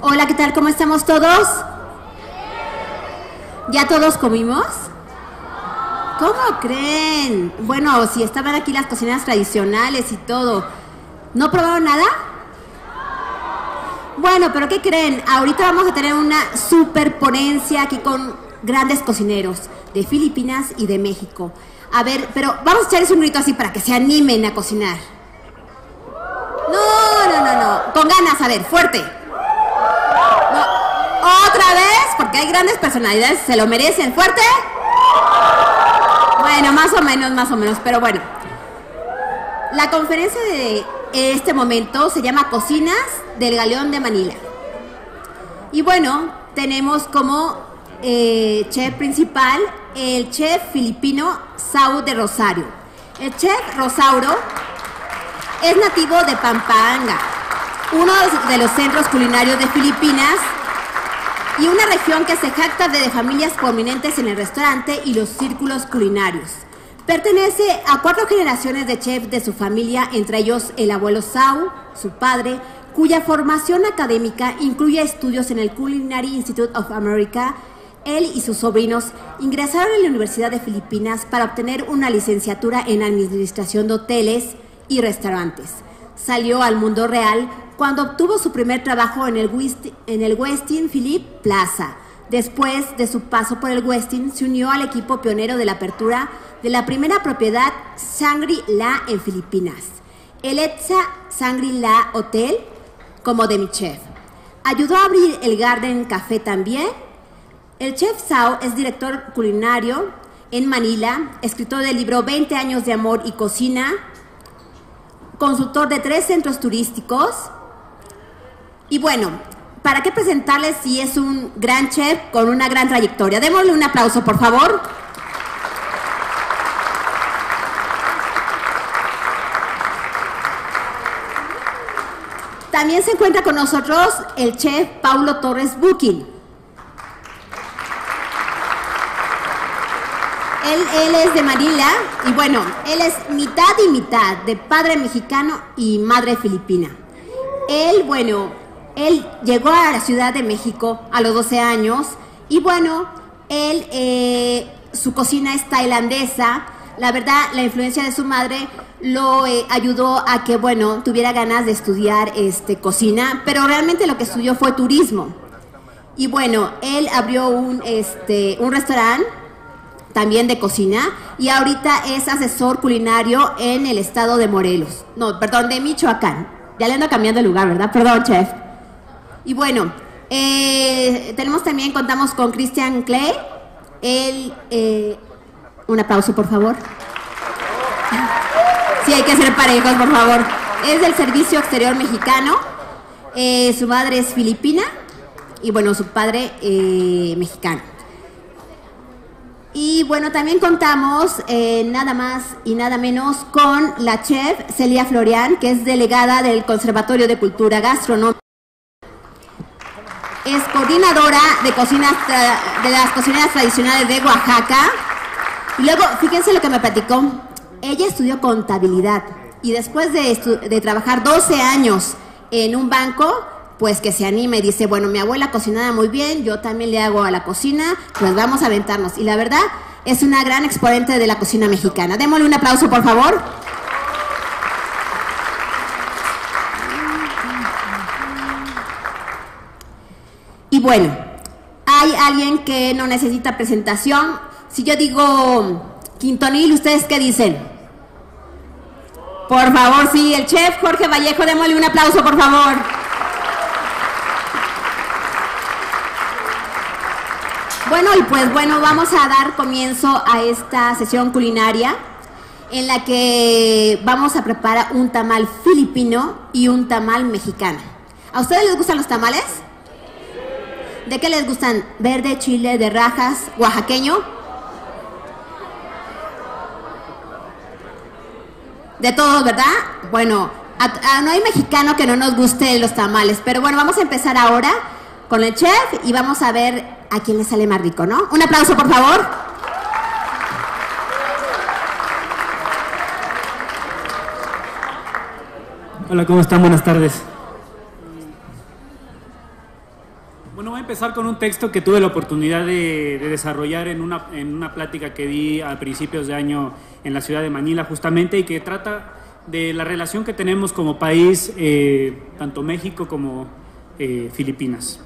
Hola, ¿qué tal? ¿Cómo estamos todos? ¿Ya todos comimos? ¿Cómo creen? Bueno, si estaban aquí las cocinas tradicionales y todo, ¿no probaron nada? Bueno, pero ¿qué creen? Ahorita vamos a tener una super ponencia aquí con grandes cocineros de Filipinas y de México. A ver, pero vamos a echarles un grito así para que se animen a cocinar. No. Con ganas, a ver, fuerte. No. Otra vez, porque hay grandes personalidades, se lo merecen. ¿Fuerte? Bueno, más o menos, pero bueno. La conferencia de este momento se llama Cocinas del Galeón de Manila. Y bueno, tenemos como chef principal el chef filipino Sau de Rosario. El chef Rosauro es nativo de Pampanga, uno de los centros culinarios de Filipinas y una región que se jacta de familias prominentes en el restaurante y los círculos culinarios. Pertenece a 4 generaciones de chefs de su familia, entre ellos el abuelo Sau, su padre, cuya formación académica incluye estudios en el Culinary Institute of America. Él y sus sobrinos ingresaron en la Universidad de Filipinas para obtener una licenciatura en Administración de Hoteles y Restaurantes. Salió al mundo real cuando obtuvo su primer trabajo en el Westin Philip Plaza. Después de su paso por el Westin, se unió al equipo pionero de la apertura de la primera propiedad Shangri-La en Filipinas, el ETSA Shangri-La Hotel, como demi-chef. Ayudó a abrir el Garden Café también. El chef Sau es director culinario en Manila, escritor del libro 20 años de amor y cocina, consultor de 3 centros turísticos. Y bueno, ¿para qué presentarles si es un gran chef con una gran trayectoria? Démosle un aplauso, por favor. También se encuentra con nosotros el chef Paulo Torres Buquín. Él es de Manila y bueno, él es mitad y mitad, de padre mexicano y madre filipina. Él llegó a la Ciudad de México a los 12 años y bueno, su cocina es tailandesa. La verdad, la influencia de su madre lo ayudó a que, bueno, tuviera ganas de estudiar cocina, pero realmente lo que estudió fue turismo. Y bueno, él abrió un restaurante también de cocina, y ahorita es asesor culinario en el estado de Morelos. No, perdón, de Michoacán. Ya le ando cambiando de lugar, ¿verdad? Perdón, chef. Y bueno, contamos con Christian Clay. Un aplauso, por favor. Sí, hay que ser parejos, por favor. Es del Servicio Exterior Mexicano. Su madre es filipina y bueno, su padre mexicano. Y bueno, también contamos nada más y nada menos con la chef Celia Florian, que es delegada del Conservatorio de Cultura Gastronómica. Es coordinadora de las cocineras tradicionales de Oaxaca. Y luego, fíjense lo que me platicó. Ella estudió contabilidad y después de trabajar 12 años en un banco, pues que se anime y dice, bueno, mi abuela cocinaba muy bien, yo también le hago a la cocina, pues vamos a aventarnos. Y la verdad, es una gran exponente de la cocina mexicana. Démosle un aplauso, por favor. Y bueno, hay alguien que no necesita presentación. Si yo digo Quintonil, ¿ustedes qué dicen? Por favor, sí, el chef Jorge Vallejo, démosle un aplauso, por favor. Bueno, y pues bueno, vamos a dar comienzo a esta sesión culinaria en la que vamos a preparar un tamal filipino y un tamal mexicano. ¿A ustedes les gustan los tamales? ¿De qué les gustan? ¿Verde, chile, de rajas, oaxaqueño? De todos, ¿verdad? Bueno, no hay mexicano que no nos guste los tamales, pero bueno, vamos a empezar ahora con el chef y vamos a ver a quién le sale más rico, ¿no? Un aplauso, por favor. Hola, ¿cómo están? Buenas tardes. Bueno, voy a empezar con un texto que tuve la oportunidad de desarrollar en una plática que di a principios de año en la ciudad de Manila, justamente, y que trata de la relación que tenemos como país, tanto México como Filipinas.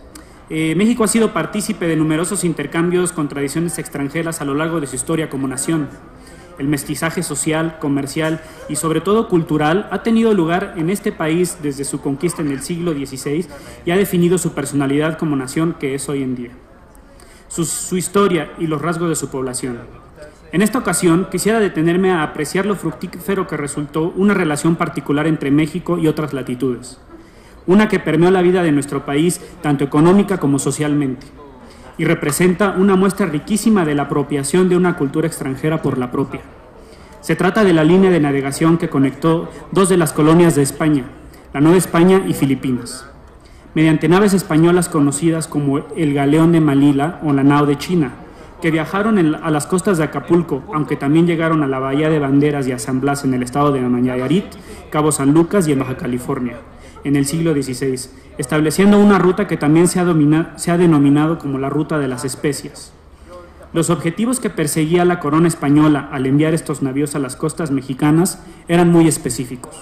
México ha sido partícipe de numerosos intercambios con tradiciones extranjeras a lo largo de su historia como nación. El mestizaje social, comercial y sobre todo cultural ha tenido lugar en este país desde su conquista en el siglo XVI y ha definido su personalidad como nación que es hoy en día, su historia y los rasgos de su población. En esta ocasión quisiera detenerme a apreciar lo fructífero que resultó una relación particular entre México y otras latitudes, una que permeó la vida de nuestro país tanto económica como socialmente, y representa una muestra riquísima de la apropiación de una cultura extranjera por la propia. Se trata de la línea de navegación que conectó dos de las colonias de España, la Nueva España y Filipinas, mediante naves españolas conocidas como el Galeón de Manila o la Nao de China, que viajaron a las costas de Acapulco, aunque también llegaron a la Bahía de Banderas y a San Blas en el estado de Nayarit, Cabo San Lucas y en Baja California, en el siglo XVI, estableciendo una ruta que también se ha denominado como la Ruta de las Especias. Los objetivos que perseguía la corona española al enviar estos navíos a las costas mexicanas eran muy específicos: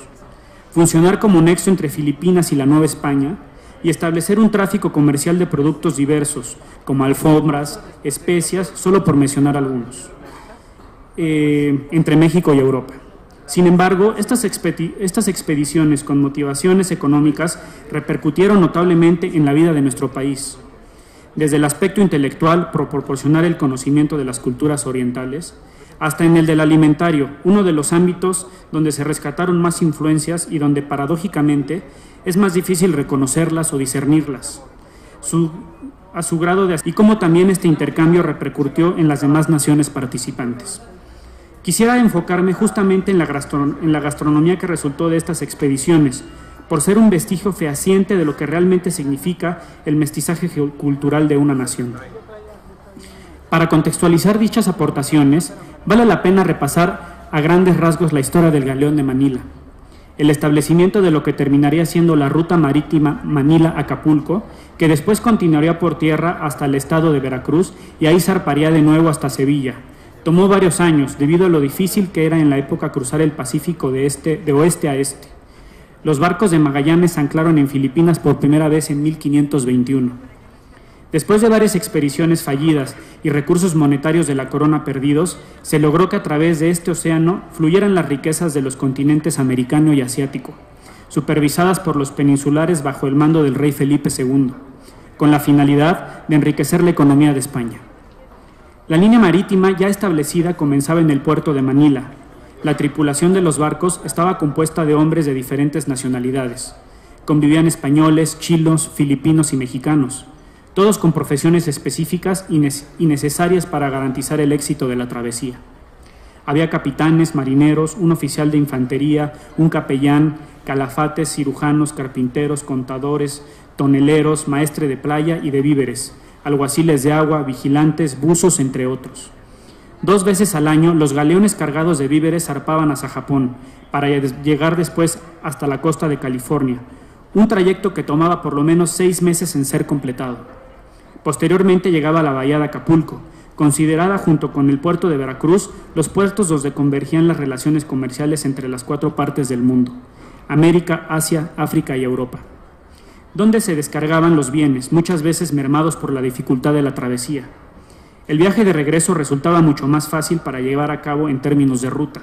funcionar como nexo entre Filipinas y la Nueva España y establecer un tráfico comercial de productos diversos, como alfombras, especias, solo por mencionar algunos, entre México y Europa. Sin embargo, estas expediciones con motivaciones económicas repercutieron notablemente en la vida de nuestro país. Desde el aspecto intelectual, por proporcionar el conocimiento de las culturas orientales, hasta en el del alimentario, uno de los ámbitos donde se rescataron más influencias y donde, paradójicamente, es más difícil reconocerlas o discernirlas, a su grado y cómo también este intercambio repercutió en las demás naciones participantes. Quisiera enfocarme justamente en la gastronomía que resultó de estas expediciones, por ser un vestigio fehaciente de lo que realmente significa el mestizaje cultural de una nación. Para contextualizar dichas aportaciones, vale la pena repasar a grandes rasgos la historia del Galeón de Manila, el establecimiento de lo que terminaría siendo la ruta marítima Manila-Acapulco, que después continuaría por tierra hasta el estado de Veracruz y ahí zarparía de nuevo hasta Sevilla. Tomó varios años debido a lo difícil que era en la época cruzar el Pacífico de oeste a este. Los barcos de Magallanes anclaron en Filipinas por primera vez en 1521. Después de varias expediciones fallidas y recursos monetarios de la corona perdidos, se logró que a través de este océano fluyeran las riquezas de los continentes americano y asiático, supervisadas por los peninsulares bajo el mando del rey Felipe II, con la finalidad de enriquecer la economía de España. La línea marítima ya establecida comenzaba en el puerto de Manila. La tripulación de los barcos estaba compuesta de hombres de diferentes nacionalidades. Convivían españoles, chinos, filipinos y mexicanos, todos con profesiones específicas y necesarias para garantizar el éxito de la travesía. Había capitanes, marineros, un oficial de infantería, un capellán, calafates, cirujanos, carpinteros, contadores, toneleros, maestre de playa y de víveres, alguaciles de agua, vigilantes, buzos, entre otros. 2 veces al año, los galeones cargados de víveres zarpaban hacia Japón, para llegar después hasta la costa de California, un trayecto que tomaba por lo menos 6 meses en ser completado. Posteriormente llegaba a la bahía de Acapulco, considerada junto con el puerto de Veracruz los puertos donde convergían las relaciones comerciales entre las 4 partes del mundo: América, Asia, África y Europa, donde se descargaban los bienes, muchas veces mermados por la dificultad de la travesía. El viaje de regreso resultaba mucho más fácil para llevar a cabo en términos de ruta.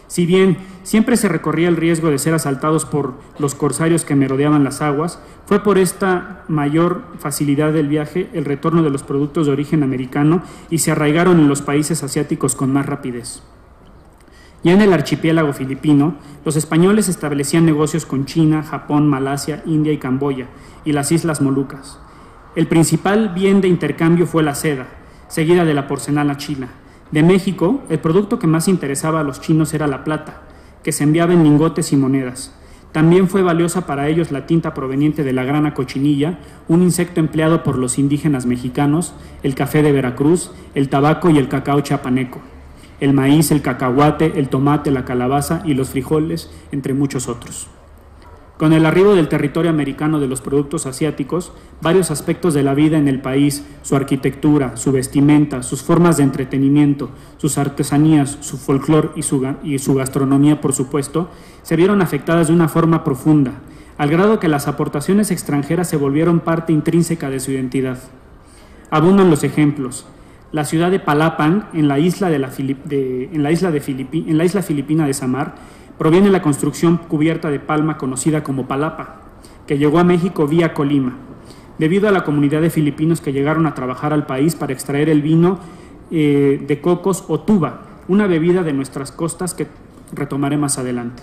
Si bien siempre se recorría el riesgo de ser asaltados por los corsarios que merodeaban las aguas, fue por esta mayor facilidad del viaje el retorno de los productos de origen americano y se arraigaron en los países asiáticos con más rapidez. Ya en el archipiélago filipino, los españoles establecían negocios con China, Japón, Malasia, India y Camboya, y las Islas Molucas. El principal bien de intercambio fue la seda, seguida de la porcelana china. De México, el producto que más interesaba a los chinos era la plata, que se enviaba en lingotes y monedas. También fue valiosa para ellos la tinta proveniente de la grana cochinilla, un insecto empleado por los indígenas mexicanos, el café de Veracruz, el tabaco y el cacao chiapaneco, el maíz, el cacahuate, el tomate, la calabaza y los frijoles, entre muchos otros. Con el arribo del territorio americano de los productos asiáticos, varios aspectos de la vida en el país, su arquitectura, su vestimenta, sus formas de entretenimiento, sus artesanías, su folclor y su gastronomía, por supuesto, se vieron afectadas de una forma profunda, al grado que las aportaciones extranjeras se volvieron parte intrínseca de su identidad. Abundan los ejemplos. La ciudad de Palapang, en la isla filipina de Samar, proviene de la construcción cubierta de palma conocida como palapa, que llegó a México vía Colima, debido a la comunidad de filipinos que llegaron a trabajar al país para extraer el vino de cocos o tuba, una bebida de nuestras costas que retomaré más adelante,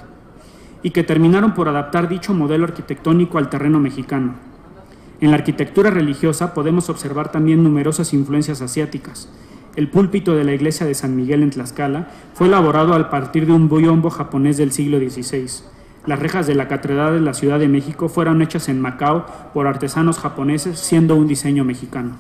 y que terminaron por adaptar dicho modelo arquitectónico al terreno mexicano. En la arquitectura religiosa podemos observar también numerosas influencias asiáticas. El púlpito de la iglesia de San Miguel en Tlaxcala fue elaborado a partir de un biombo japonés del siglo XVI. Las rejas de la Catedral de la Ciudad de México fueron hechas en Macao por artesanos japoneses, siendo un diseño mexicano.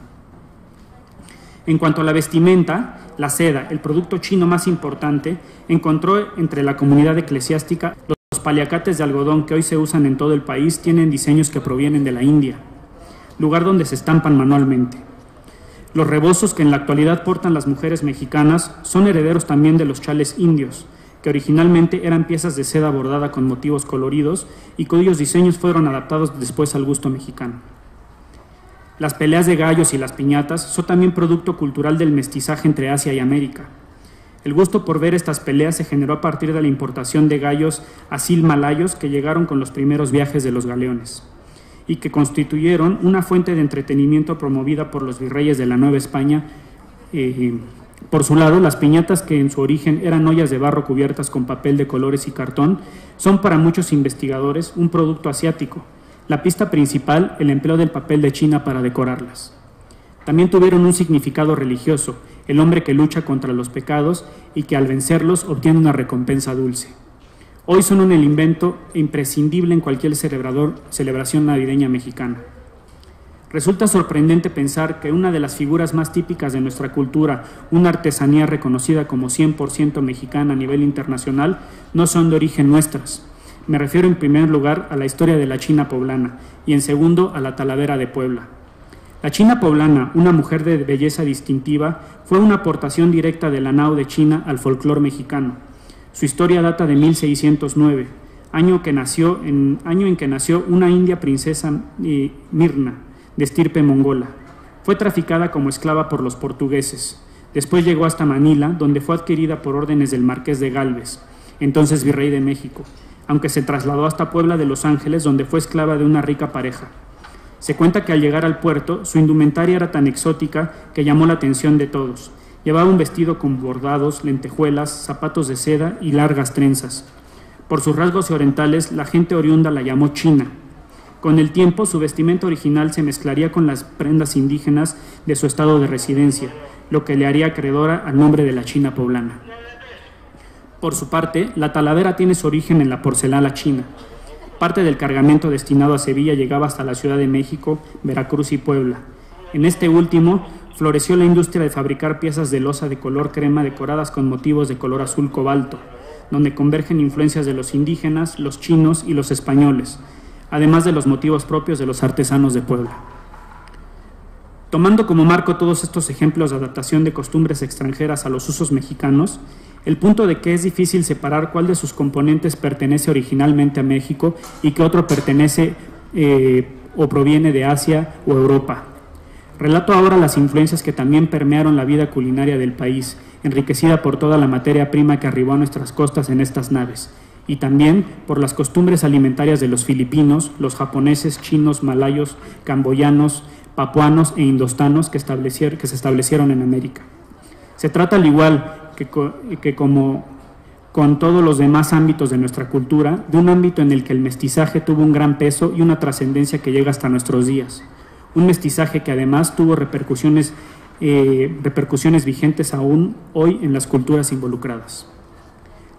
En cuanto a la vestimenta, la seda, el producto chino más importante, encontró entre la comunidad eclesiástica los paliacates de algodón que hoy se usan en todo el país, tienen diseños que provienen de la India, lugar donde se estampan manualmente. Los rebozos que en la actualidad portan las mujeres mexicanas son herederos también de los chales indios, que originalmente eran piezas de seda bordada con motivos coloridos y cuyos diseños fueron adaptados después al gusto mexicano. Las peleas de gallos y las piñatas son también producto cultural del mestizaje entre Asia y América. El gusto por ver estas peleas se generó a partir de la importación de gallos asil malayos que llegaron con los primeros viajes de los galeones, y que constituyeron una fuente de entretenimiento promovida por los virreyes de la Nueva España. Por su lado, las piñatas, que en su origen eran ollas de barro cubiertas con papel de colores y cartón, son para muchos investigadores un producto asiático. La pista principal, el empleo del papel de China para decorarlas. También tuvieron un significado religioso, el hombre que lucha contra los pecados y que al vencerlos obtiene una recompensa dulce. Hoy son un elemento imprescindible en cualquier celebración navideña mexicana. Resulta sorprendente pensar que una de las figuras más típicas de nuestra cultura, una artesanía reconocida como 100% mexicana a nivel internacional, no son de origen nuestras. Me refiero en primer lugar a la historia de la China poblana y en segundo a la Talavera de Puebla. La China poblana, una mujer de belleza distintiva, fue una aportación directa de la nao de China al folclore mexicano. Su historia data de 1609, año en que nació una india princesa Mirna, de estirpe mongola. Fue traficada como esclava por los portugueses. Después llegó hasta Manila, donde fue adquirida por órdenes del Marqués de Gálvez, entonces virrey de México, aunque se trasladó hasta Puebla de Los Ángeles, donde fue esclava de una rica pareja. Se cuenta que al llegar al puerto, su indumentaria era tan exótica que llamó la atención de todos. Llevaba un vestido con bordados, lentejuelas, zapatos de seda y largas trenzas. Por sus rasgos orientales, la gente oriunda la llamó china. Con el tiempo, su vestimenta original se mezclaría con las prendas indígenas de su estado de residencia, lo que le haría acreedora al nombre de la China poblana. Por su parte, la Talavera tiene su origen en la porcelana china. Parte del cargamento destinado a Sevilla llegaba hasta la Ciudad de México, Veracruz y Puebla. En este último, floreció la industria de fabricar piezas de loza de color crema decoradas con motivos de color azul cobalto, donde convergen influencias de los indígenas, los chinos y los españoles, además de los motivos propios de los artesanos de Puebla. Tomando como marco todos estos ejemplos de adaptación de costumbres extranjeras a los usos mexicanos, el punto de que es difícil separar cuál de sus componentes pertenece originalmente a México y qué otro pertenece o proviene de Asia o Europa. Relato ahora las influencias que también permearon la vida culinaria del país, enriquecida por toda la materia prima que arribó a nuestras costas en estas naves, y también por las costumbres alimentarias de los filipinos, los japoneses, chinos, malayos, camboyanos, papuanos e indostanos que se establecieron en América. Se trata, al igual que como con todos los demás ámbitos de nuestra cultura, de un ámbito en el que el mestizaje tuvo un gran peso y una trascendencia que llega hasta nuestros días. Un mestizaje que además tuvo repercusiones vigentes aún hoy en las culturas involucradas.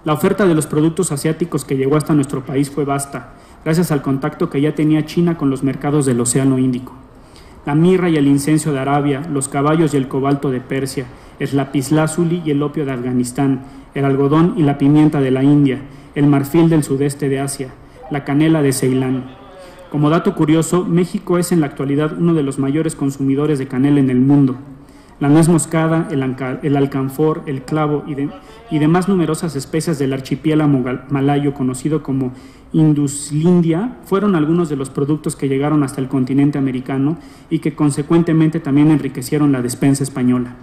La oferta de los productos asiáticos que llegó hasta nuestro país fue vasta, gracias al contacto que ya tenía China con los mercados del Océano Índico. La mirra y el incienso de Arabia, los caballos y el cobalto de Persia, el lapislázuli y el opio de Afganistán, el algodón y la pimienta de la India, el marfil del sudeste de Asia, la canela de Ceilán. Como dato curioso, México es en la actualidad uno de los mayores consumidores de canela en el mundo. La nuez moscada, el alcanfor, el clavo y demás numerosas especies del archipiélago malayo conocido como Induslindia fueron algunos de los productos que llegaron hasta el continente americano y que consecuentemente también enriquecieron la despensa española.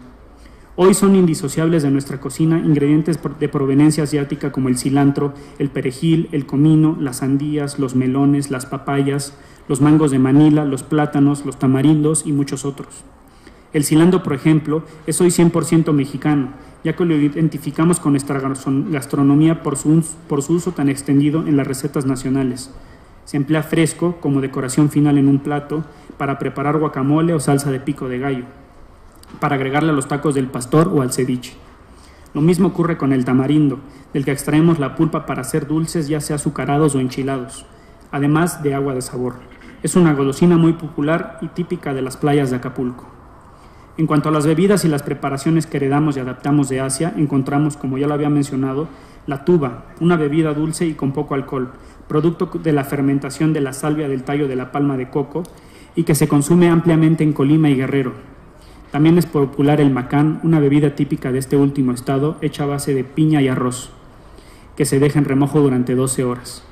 Hoy son indisociables de nuestra cocina ingredientes de proveniencia asiática como el cilantro, el perejil, el comino, las sandías, los melones, las papayas, los mangos de Manila, los plátanos, los tamarindos y muchos otros. El cilantro, por ejemplo, es hoy 100% mexicano, ya que lo identificamos con nuestra gastronomía por su uso tan extendido en las recetas nacionales. Se emplea fresco como decoración final en un plato, para preparar guacamole o salsa de pico de gallo, para agregarle a los tacos del pastor o al ceviche. Lo mismo ocurre con el tamarindo, del que extraemos la pulpa para hacer dulces, ya sea azucarados o enchilados, además de agua de sabor. Es una golosina muy popular y típica de las playas de Acapulco. En cuanto a las bebidas y las preparaciones que heredamos y adaptamos de Asia, encontramos, como ya lo había mencionado, la tuba, una bebida dulce y con poco alcohol, producto de la fermentación de la salvia del tallo de la palma de coco y que se consume ampliamente en Colima y Guerrero. También es popular el macán, una bebida típica de este último estado, hecha a base de piña y arroz, que se deja en remojo durante 12 horas.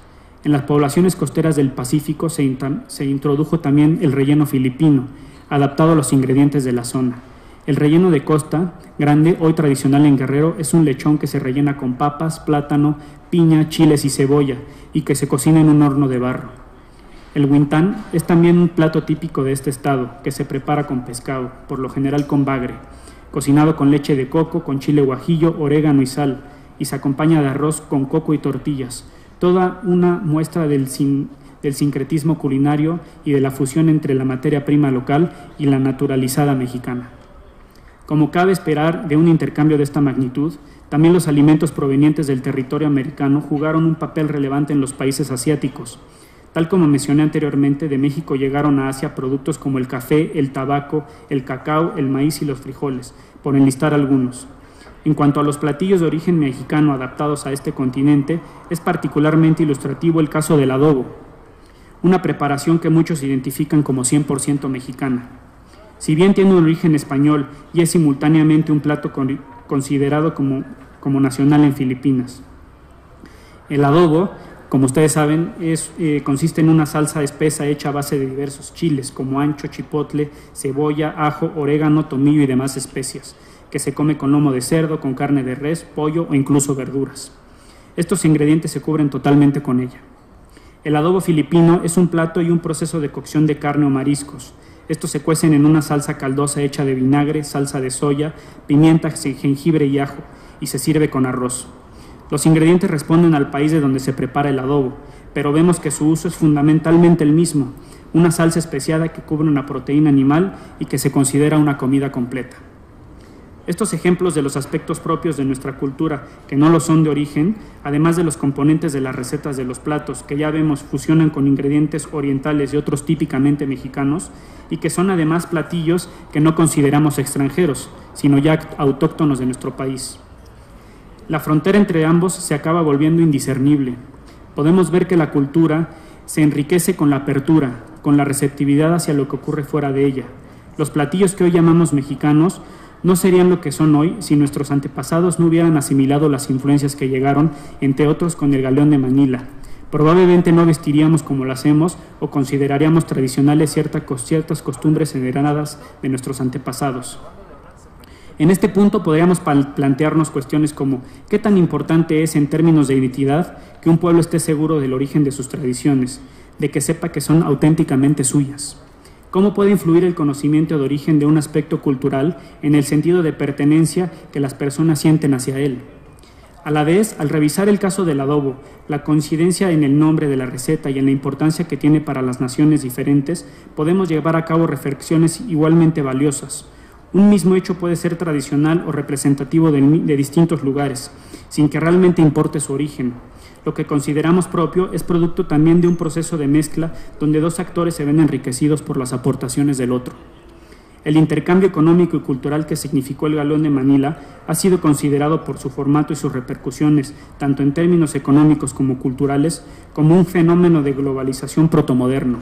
En las poblaciones costeras del Pacífico se introdujo también el relleno filipino, adaptado a los ingredientes de la zona. El relleno de costa grande, hoy tradicional en Guerrero, es un lechón que se rellena con papas, plátano, piña, chiles y cebolla y que se cocina en un horno de barro. El huintán es también un plato típico de este estado que se prepara con pescado, por lo general con bagre, cocinado con leche de coco, con chile guajillo, orégano y sal, y se acompaña de arroz con coco y tortillas, toda una muestra del sincretismo culinario y de la fusión entre la materia prima local y la naturalizada mexicana. Como cabe esperar de un intercambio de esta magnitud, también los alimentos provenientes del territorio americano jugaron un papel relevante en los países asiáticos. Tal como mencioné anteriormente, de México llegaron a Asia productos como el café, el tabaco, el cacao, el maíz y los frijoles, por enlistar algunos. En cuanto a los platillos de origen mexicano adaptados a este continente, es particularmente ilustrativo el caso del adobo, una preparación que muchos identifican como 100% mexicana. Si bien tiene un origen español y es simultáneamente un plato considerado como nacional en Filipinas. El adobo, como ustedes saben, consiste en una salsa espesa hecha a base de diversos chiles, como ancho, chipotle, cebolla, ajo, orégano, tomillo y demás especias, que se come con lomo de cerdo, con carne de res, pollo o incluso verduras. Estos ingredientes se cubren totalmente con ella. El adobo filipino es un plato y un proceso de cocción de carne o mariscos. Estos se cuecen en una salsa caldosa hecha de vinagre, salsa de soya, pimienta, jengibre y ajo, y se sirve con arroz. Los ingredientes responden al país de donde se prepara el adobo, pero vemos que su uso es fundamentalmente el mismo, una salsa especiada que cubre una proteína animal y que se considera una comida completa. Estos ejemplos de los aspectos propios de nuestra cultura, que no lo son de origen, además de los componentes de las recetas de los platos, que ya vemos fusionan con ingredientes orientales y otros típicamente mexicanos, y que son además platillos que no consideramos extranjeros, sino ya autóctonos de nuestro país. La frontera entre ambos se acaba volviendo indiscernible. Podemos ver que la cultura se enriquece con la apertura, con la receptividad hacia lo que ocurre fuera de ella. Los platillos que hoy llamamos mexicanos no serían lo que son hoy si nuestros antepasados no hubieran asimilado las influencias que llegaron, entre otros con el galeón de Manila. Probablemente no vestiríamos como lo hacemos o consideraríamos tradicionales ciertas costumbres heredadas de nuestros antepasados. En este punto podríamos plantearnos cuestiones como ¿qué tan importante es en términos de identidad que un pueblo esté seguro del origen de sus tradiciones, de que sepa que son auténticamente suyas? ¿Cómo puede influir el conocimiento de origen de un aspecto cultural en el sentido de pertenencia que las personas sienten hacia él? A la vez, al revisar el caso del adobo, la coincidencia en el nombre de la receta y en la importancia que tiene para las naciones diferentes, podemos llevar a cabo reflexiones igualmente valiosas. Un mismo hecho puede ser tradicional o representativo de distintos lugares, sin que realmente importe su origen. Lo que consideramos propio es producto también de un proceso de mezcla donde dos actores se ven enriquecidos por las aportaciones del otro. El intercambio económico y cultural que significó el Galeón de Manila ha sido considerado por su formato y sus repercusiones, tanto en términos económicos como culturales, como un fenómeno de globalización protomoderno.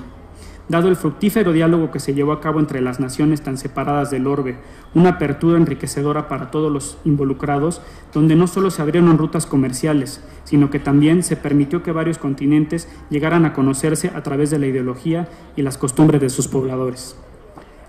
Dado el fructífero diálogo que se llevó a cabo entre las naciones tan separadas del orbe, una apertura enriquecedora para todos los involucrados, donde no solo se abrieron rutas comerciales, sino que también se permitió que varios continentes llegaran a conocerse a través de la ideología y las costumbres de sus pobladores.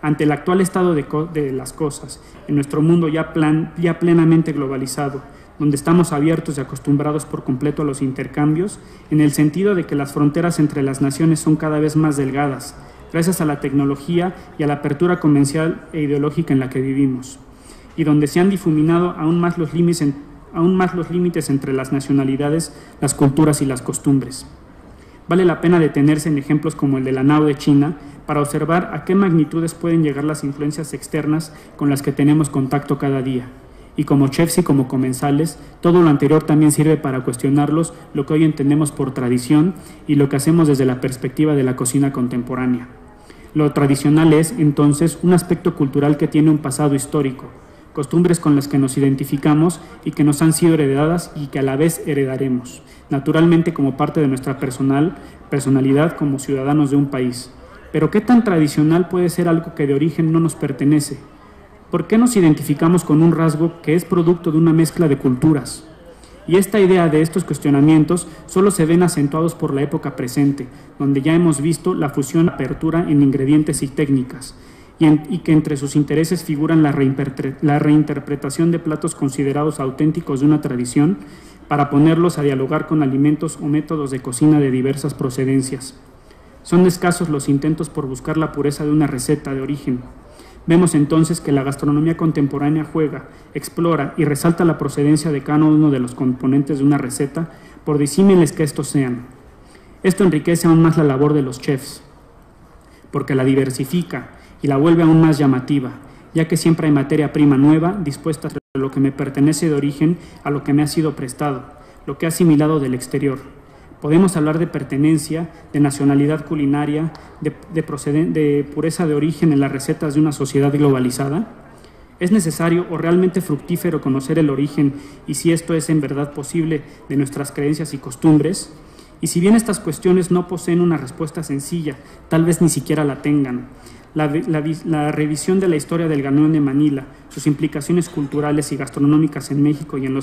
Ante el actual estado de las cosas, en nuestro mundo ya plenamente globalizado, donde estamos abiertos y acostumbrados por completo a los intercambios, en el sentido de que las fronteras entre las naciones son cada vez más delgadas, gracias a la tecnología y a la apertura comercial e ideológica en la que vivimos, y donde se han difuminado aún más los límites entre las nacionalidades, las culturas y las costumbres. Vale la pena detenerse en ejemplos como el de la NAO de China para observar a qué magnitudes pueden llegar las influencias externas con las que tenemos contacto cada día. Y como chefs y como comensales, todo lo anterior también sirve para cuestionarlos lo que hoy entendemos por tradición y lo que hacemos desde la perspectiva de la cocina contemporánea. Lo tradicional es, entonces, un aspecto cultural que tiene un pasado histórico, costumbres con las que nos identificamos y que nos han sido heredadas y que a la vez heredaremos, naturalmente como parte de nuestra personalidad como ciudadanos de un país. Pero ¿qué tan tradicional puede ser algo que de origen no nos pertenece? ¿Por qué nos identificamos con un rasgo que es producto de una mezcla de culturas? Y esta idea de estos cuestionamientos solo se ven acentuados por la época presente, donde ya hemos visto la fusión y apertura en ingredientes y técnicas, y que entre sus intereses figuran la reinterpretación de platos considerados auténticos de una tradición para ponerlos a dialogar con alimentos o métodos de cocina de diversas procedencias. Son escasos los intentos por buscar la pureza de una receta de origen. Vemos entonces que la gastronomía contemporánea juega, explora y resalta la procedencia de cada uno de los componentes de una receta, por disímiles que estos sean. Esto enriquece aún más la labor de los chefs, porque la diversifica y la vuelve aún más llamativa, ya que siempre hay materia prima nueva dispuesta a lo que me pertenece de origen a lo que me ha sido prestado, lo que he asimilado del exterior. Podemos hablar de pertenencia, de nacionalidad culinaria, de pureza de origen en las recetas de una sociedad globalizada. ¿Es necesario o realmente fructífero conocer el origen y si esto es en verdad posible de nuestras creencias y costumbres? Y si bien estas cuestiones no poseen una respuesta sencilla, tal vez ni siquiera la tengan, la revisión de la historia del Galeón de Manila, sus implicaciones culturales y gastronómicas en México y en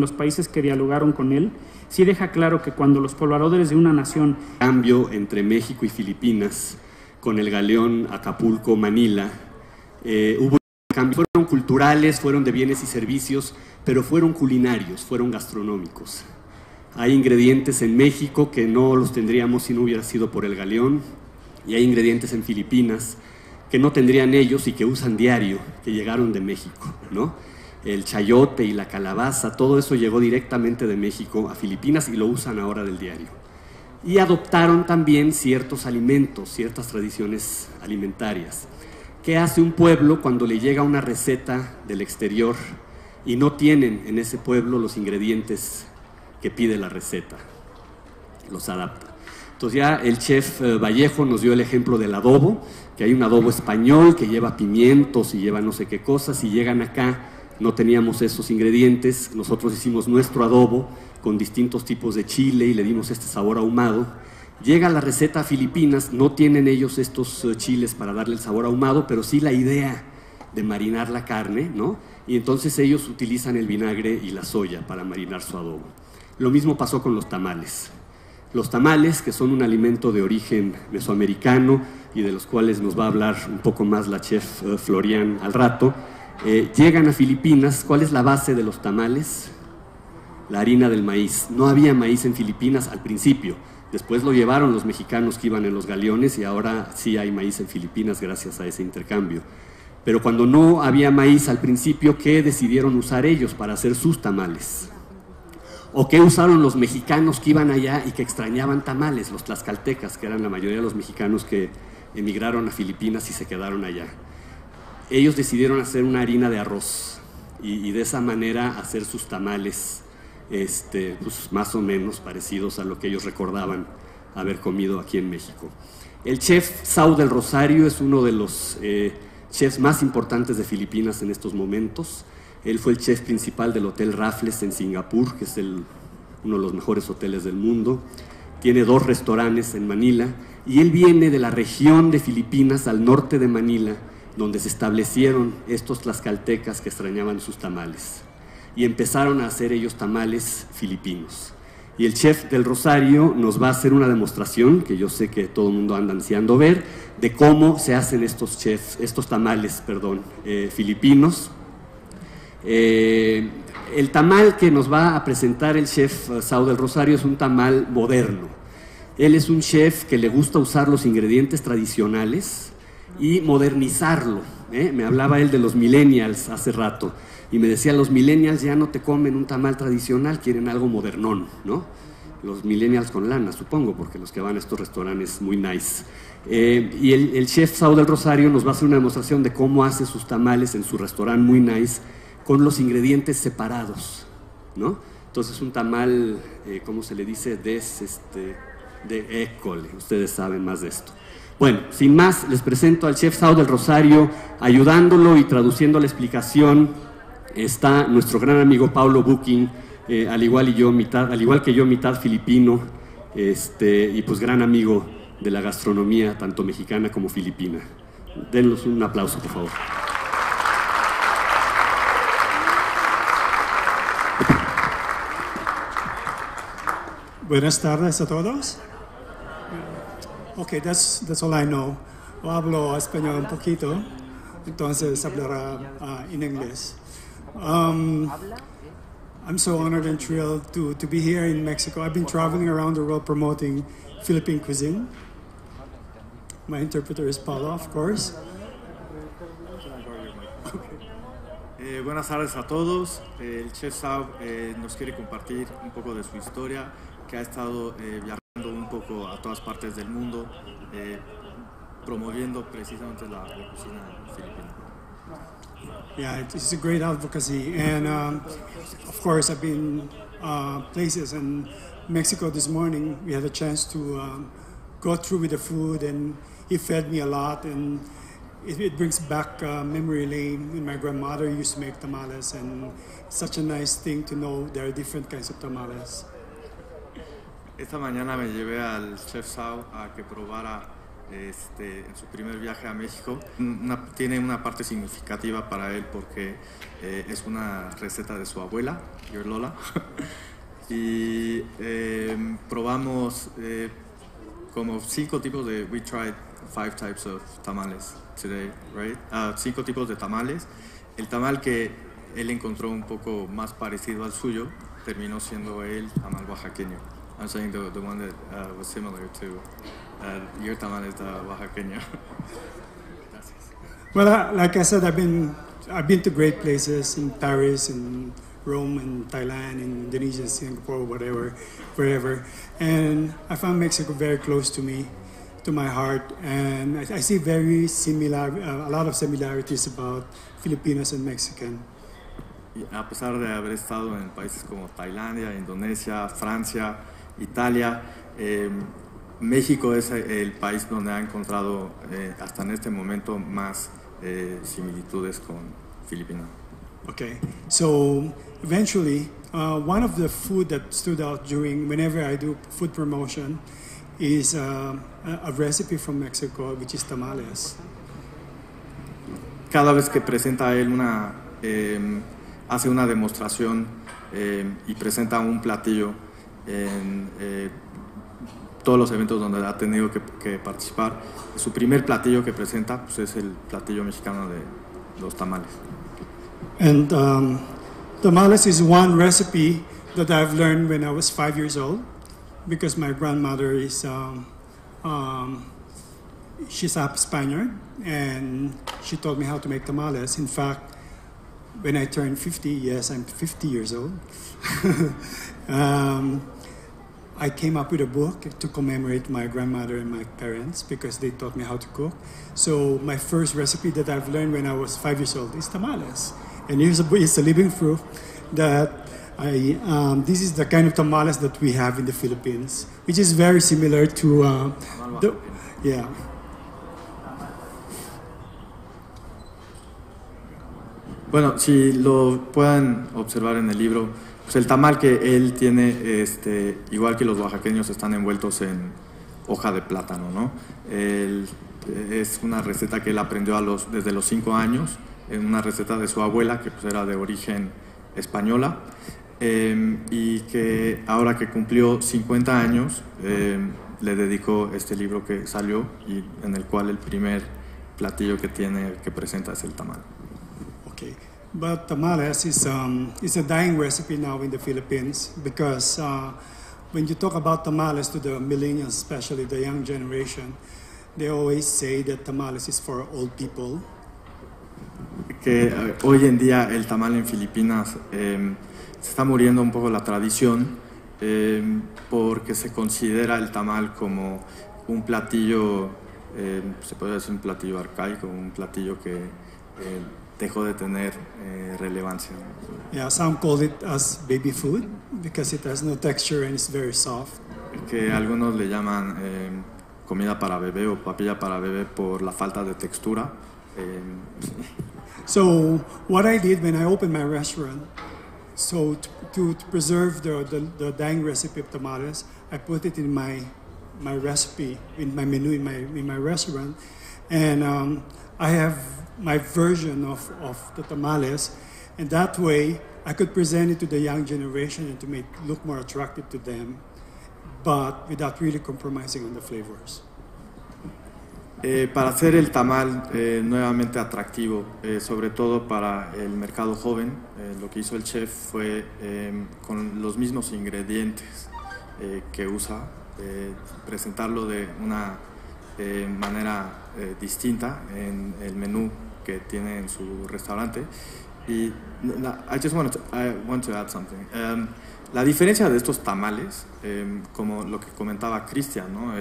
los países que dialogaron con él, sí deja claro que cuando los pobladores de una nación... Cambio entre México y Filipinas, con el Galeón Acapulco-Manila, hubo cambios, fueron culturales, fueron de bienes y servicios, pero fueron culinarios, fueron gastronómicos. Hay ingredientes en México que no los tendríamos si no hubiera sido por el Galeón, y hay ingredientes en Filipinas que no tendrían ellos y que usan diario, que llegaron de México, ¿no? El chayote y la calabaza, todo eso llegó directamente de México a Filipinas y lo usan ahora del diario. Y adoptaron también ciertos alimentos, ciertas tradiciones alimentarias. ¿Qué hace un pueblo cuando le llega una receta del exterior y no tienen en ese pueblo los ingredientes que pide la receta? Los adapta. Entonces ya el chef Vallejo nos dio el ejemplo del adobo, que hay un adobo español que lleva pimientos y lleva no sé qué cosas, y llegan acá, no teníamos esos ingredientes, nosotros hicimos nuestro adobo con distintos tipos de chile y le dimos este sabor ahumado. Llega la receta a Filipinas, no tienen ellos estos chiles para darle el sabor ahumado, pero sí la idea de marinar la carne, ¿no? Y entonces ellos utilizan el vinagre y la soya para marinar su adobo. Lo mismo pasó con los tamales. Los tamales, que son un alimento de origen mesoamericano y de los cuales nos va a hablar un poco más la chef Florian al rato, llegan a Filipinas. ¿Cuál es la base de los tamales? La harina del maíz. No había maíz en Filipinas al principio, después lo llevaron los mexicanos que iban en los galeones y ahora sí hay maíz en Filipinas gracias a ese intercambio. Pero cuando no había maíz al principio, ¿qué decidieron usar ellos para hacer sus tamales? ¿O qué usaron los mexicanos que iban allá y que extrañaban tamales? Los tlaxcaltecas, que eran la mayoría de los mexicanos que emigraron a Filipinas y se quedaron allá. Ellos decidieron hacer una harina de arroz y de esa manera hacer sus tamales pues más o menos parecidos a lo que ellos recordaban haber comido aquí en México. El chef Sau del Rosario es uno de los chefs más importantes de Filipinas en estos momentos. Él fue el chef principal del Hotel Raffles en Singapur, que es uno de los mejores hoteles del mundo. Tiene 2 restaurantes en Manila y él viene de la región de Filipinas al norte de Manila, donde se establecieron estos tlaxcaltecas que extrañaban sus tamales y empezaron a hacer ellos tamales filipinos. Y el chef del Rosario nos va a hacer una demostración, que yo sé que todo el mundo anda ansiando ver, de cómo se hacen estos tamales filipinos. El tamal que nos va a presentar el chef Sao del Rosario es un tamal moderno. Él es un chef que le gusta usar los ingredientes tradicionales y modernizarlo. Me hablaba él de los millennials hace rato y me decía, los millennials ya no te comen un tamal tradicional, quieren algo modernón, ¿no? Los millennials con lana, supongo, porque los que van a estos restaurantes muy nice. Y el chef Sao del Rosario nos va a hacer una demostración de cómo hace sus tamales en su restaurante muy nice, con los ingredientes separados, ¿no? Entonces un tamal, ¿cómo se le dice? De école, ustedes saben más de esto. Bueno, sin más, les presento al chef Sao del Rosario. Ayudándolo y traduciendo la explicación está nuestro gran amigo Paulo Bucking, al igual que yo, mitad filipino, y pues gran amigo de la gastronomía, tanto mexicana como filipina. Denlos un aplauso, por favor. Buenas tardes a todos. Okay, that's all I know. Hablo español un poquito, entonces hablará en inglés. I'm so honored and thrilled to be here in Mexico. I've been traveling around the world promoting Philippine cuisine. My interpreter is Paula, of course. Buenas tardes a todos. El chef Sao nos quiere compartir un poco de su historia, que ha estado viajando un poco a todas partes del mundo, promoviendo precisamente la cocina filipina. Yeah, it's a great advocacy, and of course I've been places in Mexico this morning. We had a chance to go through with the food, and he fed me a lot, and it brings back memory lane. My grandmother used to make tamales, and it's such a nice thing to know there are different kinds of tamales. Esta mañana me llevé al chef Sao a que probara en su primer viaje a México. Tiene una parte significativa para él porque es una receta de su abuela, your Lola. Y probamos como 5 tipos de... We tried 5 types of tamales today, right? 5 tipos de tamales. El tamal que él encontró un poco más parecido al suyo terminó siendo el tamal oaxaqueño. I'm saying the one that was similar to your tamal is the oaxaqueño. Well, like I said, I've been to great places in Paris, in Rome, in Thailand, in Indonesia, Singapore, wherever. And I found Mexico very close to me, to my heart. And I see a lot of similarities about Filipinos and Mexican. Y a pesar de haber estado en países como Tailandia, Indonesia, Francia, Italia, México es el país donde ha encontrado hasta en este momento más similitudes con Filipinas. Okay, so eventually, one of the food that stood out whenever I do food promotion is a recipe from Mexico, which is tamales. Cada vez que presenta él hace una demostración y presenta un platillo en todos los eventos donde ha tenido que participar, su primer platillo que presenta pues, es el platillo mexicano de los tamales. And tamales is one recipe that I've learned when I was 5 years old, because my grandmother is she's a Spaniard, and she taught me how to make tamales. In fact, when I turned 50, yes, I'm 50 years old, I came up with a book to commemorate my grandmother and my parents because they taught me how to cook. So my first recipe that I've learned when I was 5 years old is tamales. And it's a living proof that this is the kind of tamales that we have in the Philippines, which is very similar to yeah. Bueno, si lo pueden observar en el libro, pues el tamal que él tiene, igual que los oaxaqueños, están envueltos en hoja de plátano, ¿no? Es una receta que él aprendió desde los 5 años, en una receta de su abuela, que pues era de origen española, y que ahora que cumplió 50 años, le dedicó este libro que salió y en el cual el primer platillo que presenta es el tamal. Okay, but tamales is a dying recipe now in the Philippines because when you talk about tamales to the millennials, especially the young generation, they always say that tamales is for old people. Que hoy en día el tamal en Filipinas se está muriendo un poco la tradición porque se considera el tamal como un platillo, se puede decir un platillo arcaico, un platillo que dejó de tener relevancia. Yeah, some call it as baby food because it has no texture and it's very soft. Que algunos le llaman comida para bebé o papilla para bebé por la falta de textura. So what I did when I opened my restaurant, so to preserve the dying recipe of tamales, I put it in my recipe, in my menu, in my restaurant, and I have my version of the tamales, and that way I could present it to the young generation and to make it look more attractive to them, but without really compromising on the flavors. Para hacer el tamal nuevamente atractivo, sobre todo para el mercado joven, lo que hizo el chef fue con los mismos ingredientes que usa, presentarlo de una manera distinta en el menú que tiene en su restaurante. Y I want to add something. La diferencia de estos tamales, como lo que comentaba Cristian, ¿no?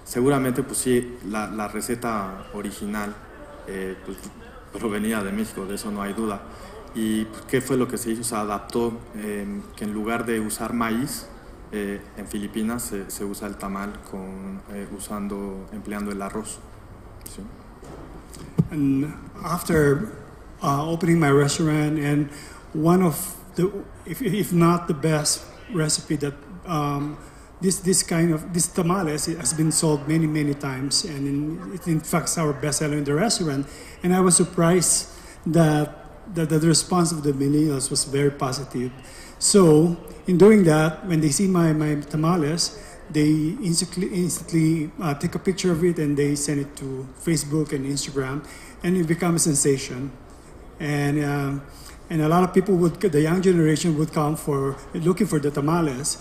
Seguramente, pues sí, la receta original pues, provenía de México, de eso no hay duda. ¿Y pues, qué fue lo que se hizo? Se adaptó, que en lugar de usar maíz, en Filipinas se usa el tamal empleando el arroz. ¿Sí? And after opening my restaurant, and one of the, if not the best recipe that this tamales has been sold many times, and it's in fact our best seller in the restaurant. And I was surprised that the response of the millennials was very positive. So in doing that, when they see my tamales, they instantly take a picture of it and they send it to Facebook and Instagram, and it becomes a sensation. And a lot of people the young generation would come looking for the tamales.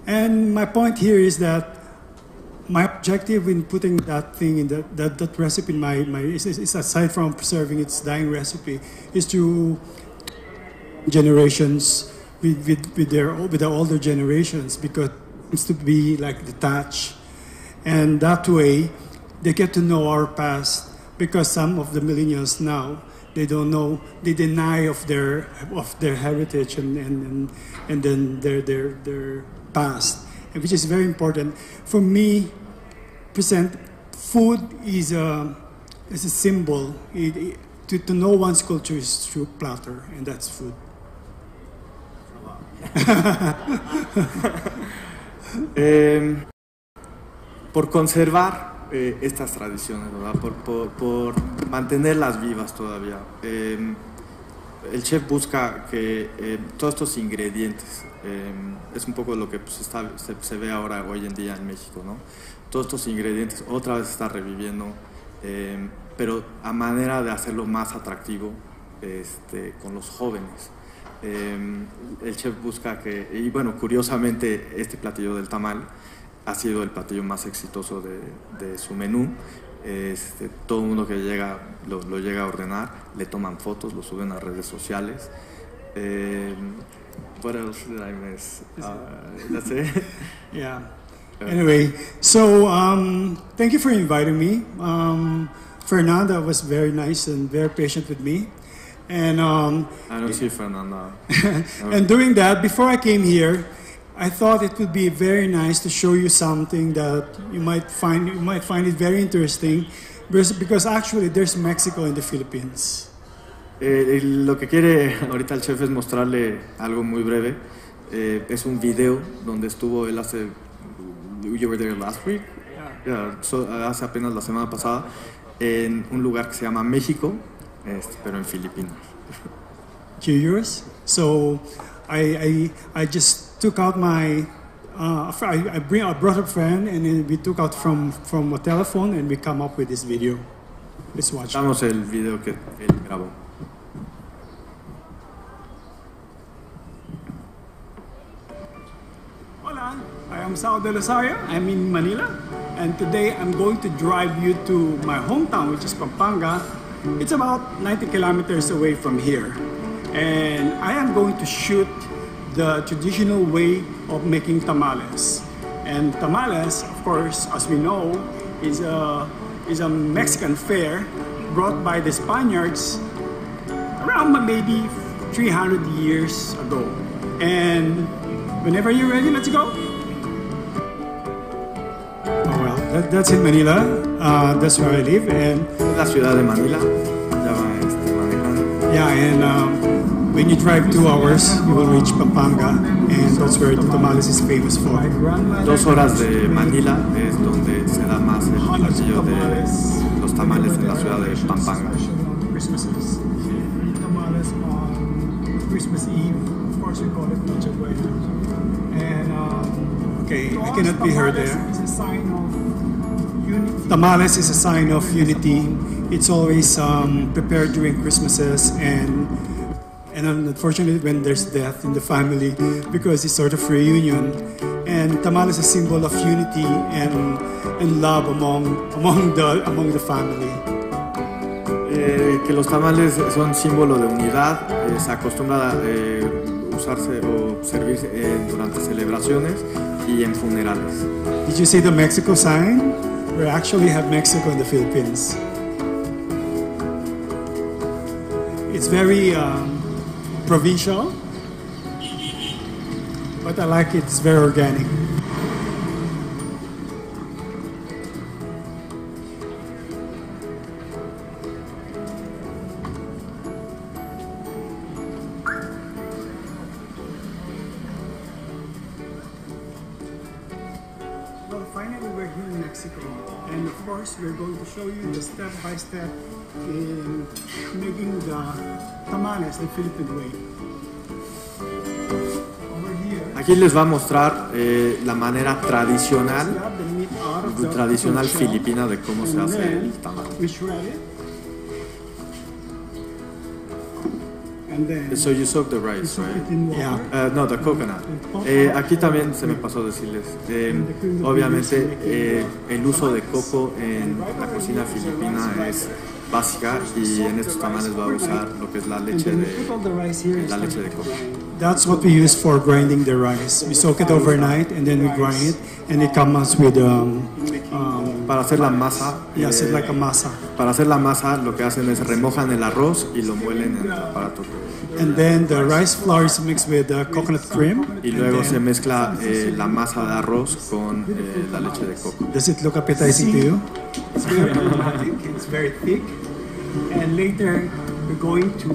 And my point here is that my objective in putting that thing in that recipe in is aside from preserving its dying recipe, is to generations with the older generations, because it seems to be like detached, and that way they get to know our past, because some of the millennials now, they don't know, they deny of their heritage and then their past, which is very important for me. Present food is a symbol. To know one's culture is through platter, and that's food. Por conservar estas tradiciones, ¿verdad? Por mantenerlas vivas todavía. El chef busca que todos estos ingredientes, es un poco lo que pues, se ve ahora hoy en día en México, ¿no? Todos estos ingredientes otra vez está reviviendo, pero a manera de hacerlo más atractivo con los jóvenes. El chef busca y bueno, curiosamente este platillo del tamal ha sido el platillo más exitoso de su menú. Todo el mundo que llega lo llega a ordenar, le toman fotos, lo suben a redes sociales. What else did I miss? That's it. Yeah. Anyway, so thank you for inviting me. Fernanda was very nice and very patient with me. And I don't see Fernanda. And doing that, before I came here, I thought it would be very nice to show you something that you might find it very interesting, because actually there's Mexico in the Philippines. Lo que quiere ahorita el chef es mostrarle algo muy breve. Es un video donde estuvo él hace... You were there last week? Yeah, hace apenas la semana pasada, en un lugar que se llama México, pero en Filipinas. Curious. So I just took out my... I brought a friend, and then we took out from a telephone, and we come up with this video. Let's watch. Damos el video que él grabó. Hola, I am Sao de Losario. I'm in Manila, and today I'm going to drive you to my hometown, which is Pampanga. It's about 90 kilometers away from here, and I am going to shoot the traditional way of making tamales. And tamales, of course, as we know, is a Mexican fare brought by the Spaniards around maybe 300 years ago. And whenever you're ready, let's go. Oh, well, that's in Manila. That's where I live. And La ciudad de Manila. Ya va manejando. yeah, and when you drive 2 hours, you will reach Pampanga, and that's where the tamales is famous for. 2 horas de Manila es donde se da más el platillo de los tamales en la ciudad de Pampanga. Christmases. Tamales on Christmas Eve. Of course, we call it Noche Buena. And okay, I cannot be heard there. Tamales is a sign of unity. It's always prepared during Christmases and unfortunately when there's death in the family, because it's sort of reunion. And tamales is a symbol of unity and love among the family. Que los tamales son símbolo de unidad, se acostumbra a usarse o servirse durante celebraciones y en funerales. Did you see the Mexico sign? We actually have Mexico in the Philippines. It's very provincial, but I like it. It's very organic. Well, finally we're here in Mexico, and of course we're going to show you the step-by-step in making the tamales the Philippine way. Over here, Aquí les va a mostrar la manera tradicional grab the meat out of the tradicional shell, filipina de cómo se and hace then el tamal. we shred it, and then So you soak the rice, soak right? it in water. No, the coconut. Aquí también se me pasó decirles, obviamente el uso de coco en la cocina filipina es básica y en estos tamales va a usar lo que es la leche de coco. That's what we use for grinding the rice. We soak it overnight and then we grind it, and it comes with Para hacer la masa, yes, it's like a masa. para hacer la masa lo que hacen es remojan el arroz y lo muelen en el aparato. And then the rice flour is mixed with coconut cream. Y luego se mezcla la masa de arroz con la leche de coco. Does it look appetizing to you? It's very aromatic. It's very thick. And later we're going to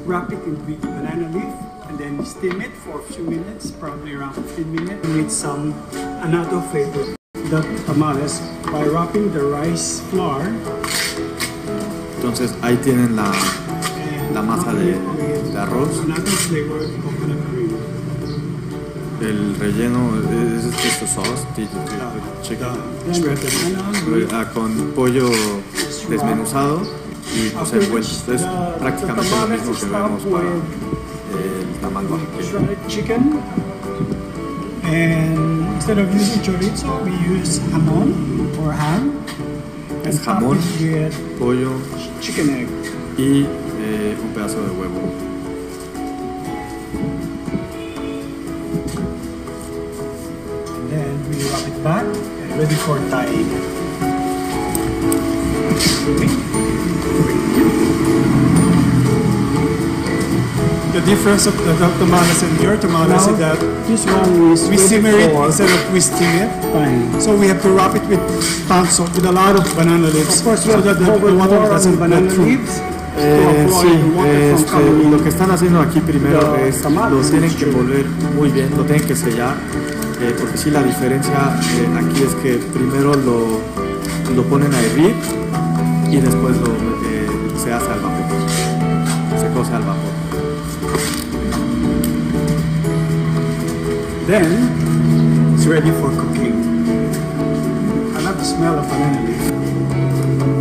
wrap it in with banana leaf and then steam it for a few minutes, probably around 15 minutes, with some annatto flavor. The tamales by wrapping the rice flour. Entonces ahí tienen la masa de arroz. Annatto flavored coconut cream. El relleno es este sauce, con pollo desmenuzado y pues envuelto. Es prácticamente lo mismo que vemos para el tamal oaxaqueño. Shredded chicken. And instead of using chorizo, we use jamon or ham. Es And top jamón, it with pollo chicken egg. y un pedazo de huevo. Then we wrap it back and ready for tying. The difference of the tamales and your tamales is that This one is we simmer it instead of twisting it. fine. So we have to wrap it with tons of, with a lot of banana leaves. Of course, we so have that to the cover water more doesn't on banana go through. leaves. Lo que están haciendo aquí primero es lo tienen que envolver muy bien, lo tienen que sellar, porque sí, la diferencia aquí es que primero lo ponen a hervir y después se hace al vapor, se cose al vapor. Then it's ready for cooking. I love the smell of banana leaf.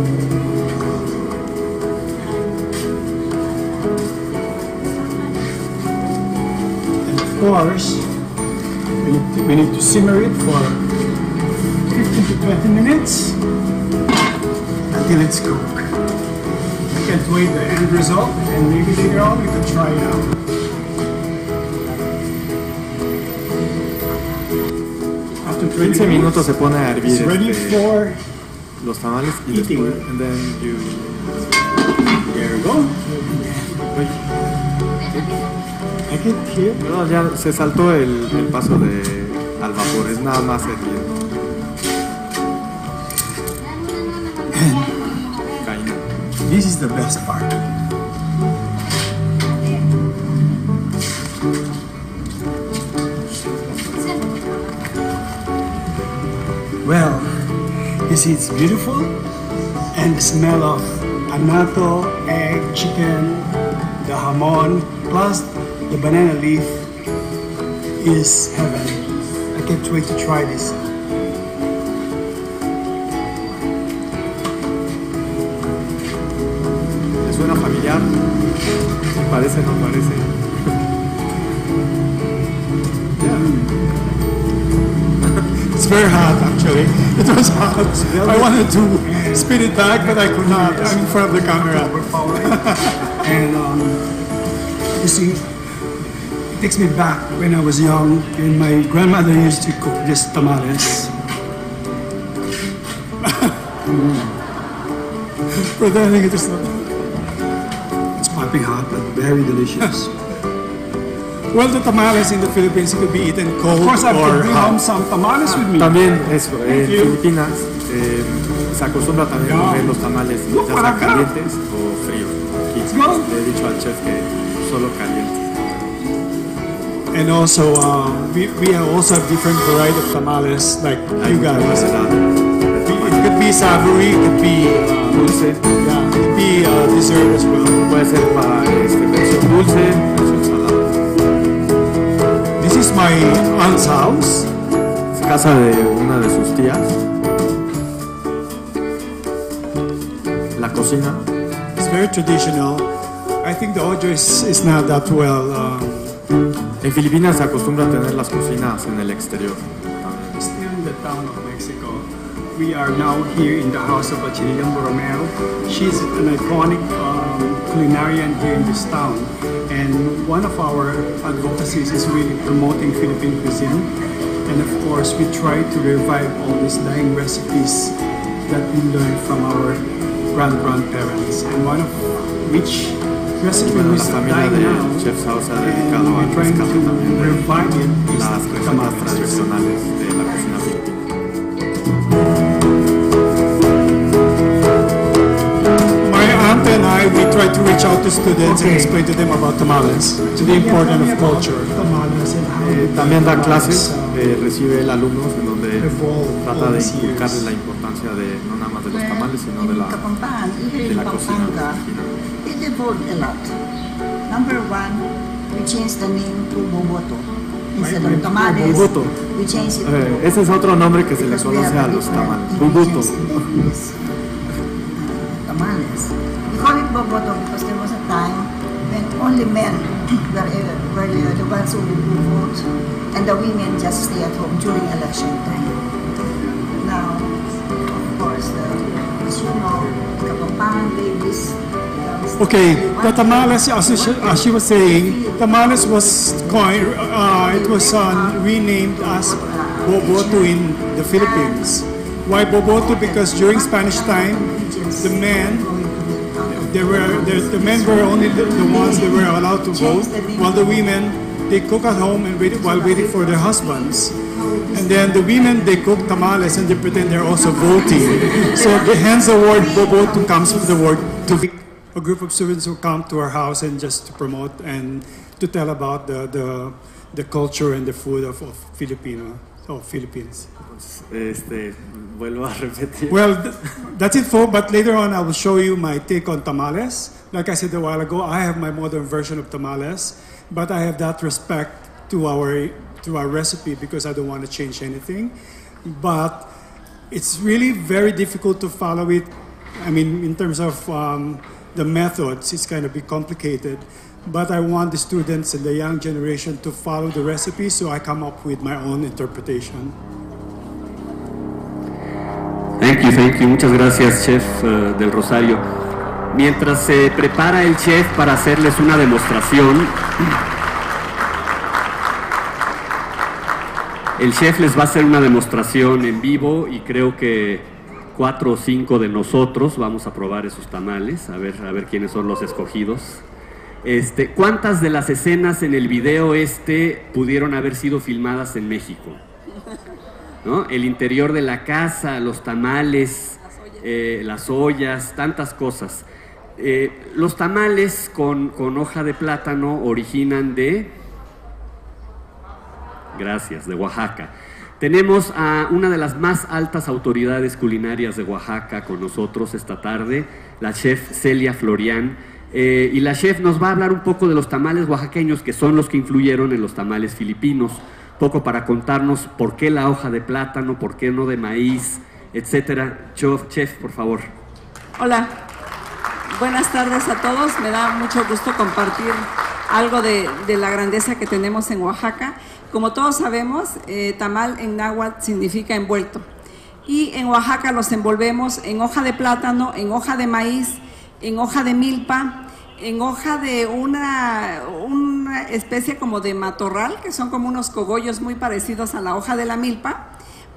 And of course, we need to simmer it for 15 to 20 minutes until it's cooked. I can't wait the end result, and maybe later on we can try it out. After 15 minutos se pone a hervir ready for los tamales y eating. después and then you There we go. I can hear. no, ya se saltó el paso al vapor, es nada más hervir. Caína. This is the best part. Well, you see, it's beautiful, and the smell of anato, egg, chicken, the hamon, plus the banana leaf is heaven. I can't wait to try this. ¿Le suena familiar? Parece, no parece. It's very hot, actually. It was hot. I wanted to spit it back, but I could not. I'm in front of the camera. And you see, it takes me back when I was young, and my grandmother used to cook these tamales. Pretending it is not. It's piping hot, but very delicious. Well, the tamales in the Philippines could be eaten cold Of course, I or could bring hot. home some tamales with me. También eso, en you. Filipinas se acostumbra también Yeah. comer los tamales ya Look what sea I've got. calientes o fríos. Aquí go. le he dicho al chef que solo calientes. And also, we also have different variety of tamales, like Hay you mucha guys. variedad de It could be savory, it could be dulce, yeah, it could be dessert as well. puede ser para versión dulce, versión salada. This is my aunt's house. Es casa de una de sus tías. La cocina. It's very traditional. I think the audio is not that well. En Filipinas se acostumbra a tener las cocinas en el exterior. También. Still in the town of Mexico. We are now here in the house of Achirian Borromeo. She's an iconic culinarian here in this town. And one of our advocacies is really promoting Philippine cuisine. And of course, we try to revive all these dying recipes that we learned from our grandparents. And one of which recipe Bueno, la is familia dying de now. Chef Sao se ha And dedicado a we're trying rescate to también de revive it. is las recetas tamales. tradicionales de la cocina filipina. My aunt and I, we try to reach out to students and explain to them about tamales, to the importance of culture. También da clases, recibe el alumnos en donde trata de inculcarles la importancia de no nada más de los tamales, sino de la Kapampangan, even de in la cocina Pampanga, filipina. it evolved a lot. Number one, we changed the name to Boboto. Instead of tamales, Bubuto. we changed it to Boboto. Ese es otro nombre que se le Because we conoce have a los different tamales, bubuto. ingredients in this tamales. We call it Boboto because there was a time when only men were the ones who vote, and the women just stay at home during election time. Now, of course, as you know, Kapampangan babies. Okay, the tamales, as she was saying, tamales was coined, it was renamed as Boboto in the Philippines. Why Boboto? Because during Spanish time, the men were only the ones that were allowed to vote, while the women, they cook at home and while waiting for their husbands. And then the women, they cook tamales and they pretend they're also voting. So hence the word Boboto comes from the word to a group of students who come to our house and just to promote and to tell about the culture and the food of Philippines. Vuelvo a repetir. Well, that's it for, but later on I will show you my take on tamales. Like I said a while ago, I have my modern version of tamales, but I have that respect to our recipe because I don't want to change anything. But it's really very difficult to follow it. I mean, in terms of the methods, it's going to be complicated. But I want the students and the young generation to follow the recipe, so I come up with my own interpretation. Thank you. Muchas gracias, Chef del Rosario. Mientras se prepara el chef para hacerles una demostración, el chef les va a hacer una demostración en vivo y creo que 4 o 5 de nosotros vamos a probar esos tamales, a ver quiénes son los escogidos. ¿Cuántas de las escenas en el video pudieron haber sido filmadas en México? ¿No? El interior de la casa, los tamales, las ollas, tantas cosas. Los tamales con hoja de plátano originan de Oaxaca. Tenemos a una de las más altas autoridades culinarias de Oaxaca con nosotros esta tarde, la chef Celia Florian. Y la chef nos va a hablar un poco de los tamales oaxaqueños, que son los que influyeron en los tamales filipinos, poco para contarnos por qué la hoja de plátano, por qué no de maíz, etcétera. Chef, por favor. Hola, buenas tardes a todos. Me da mucho gusto compartir algo de la grandeza que tenemos en Oaxaca. Como todos sabemos, tamal en náhuatl significa envuelto. Y en Oaxaca los envolvemos en hoja de plátano, en hoja de maíz, en hoja de milpa, en hoja de una especie como de matorral, que son como unos cogollos muy parecidos a la hoja de la milpa,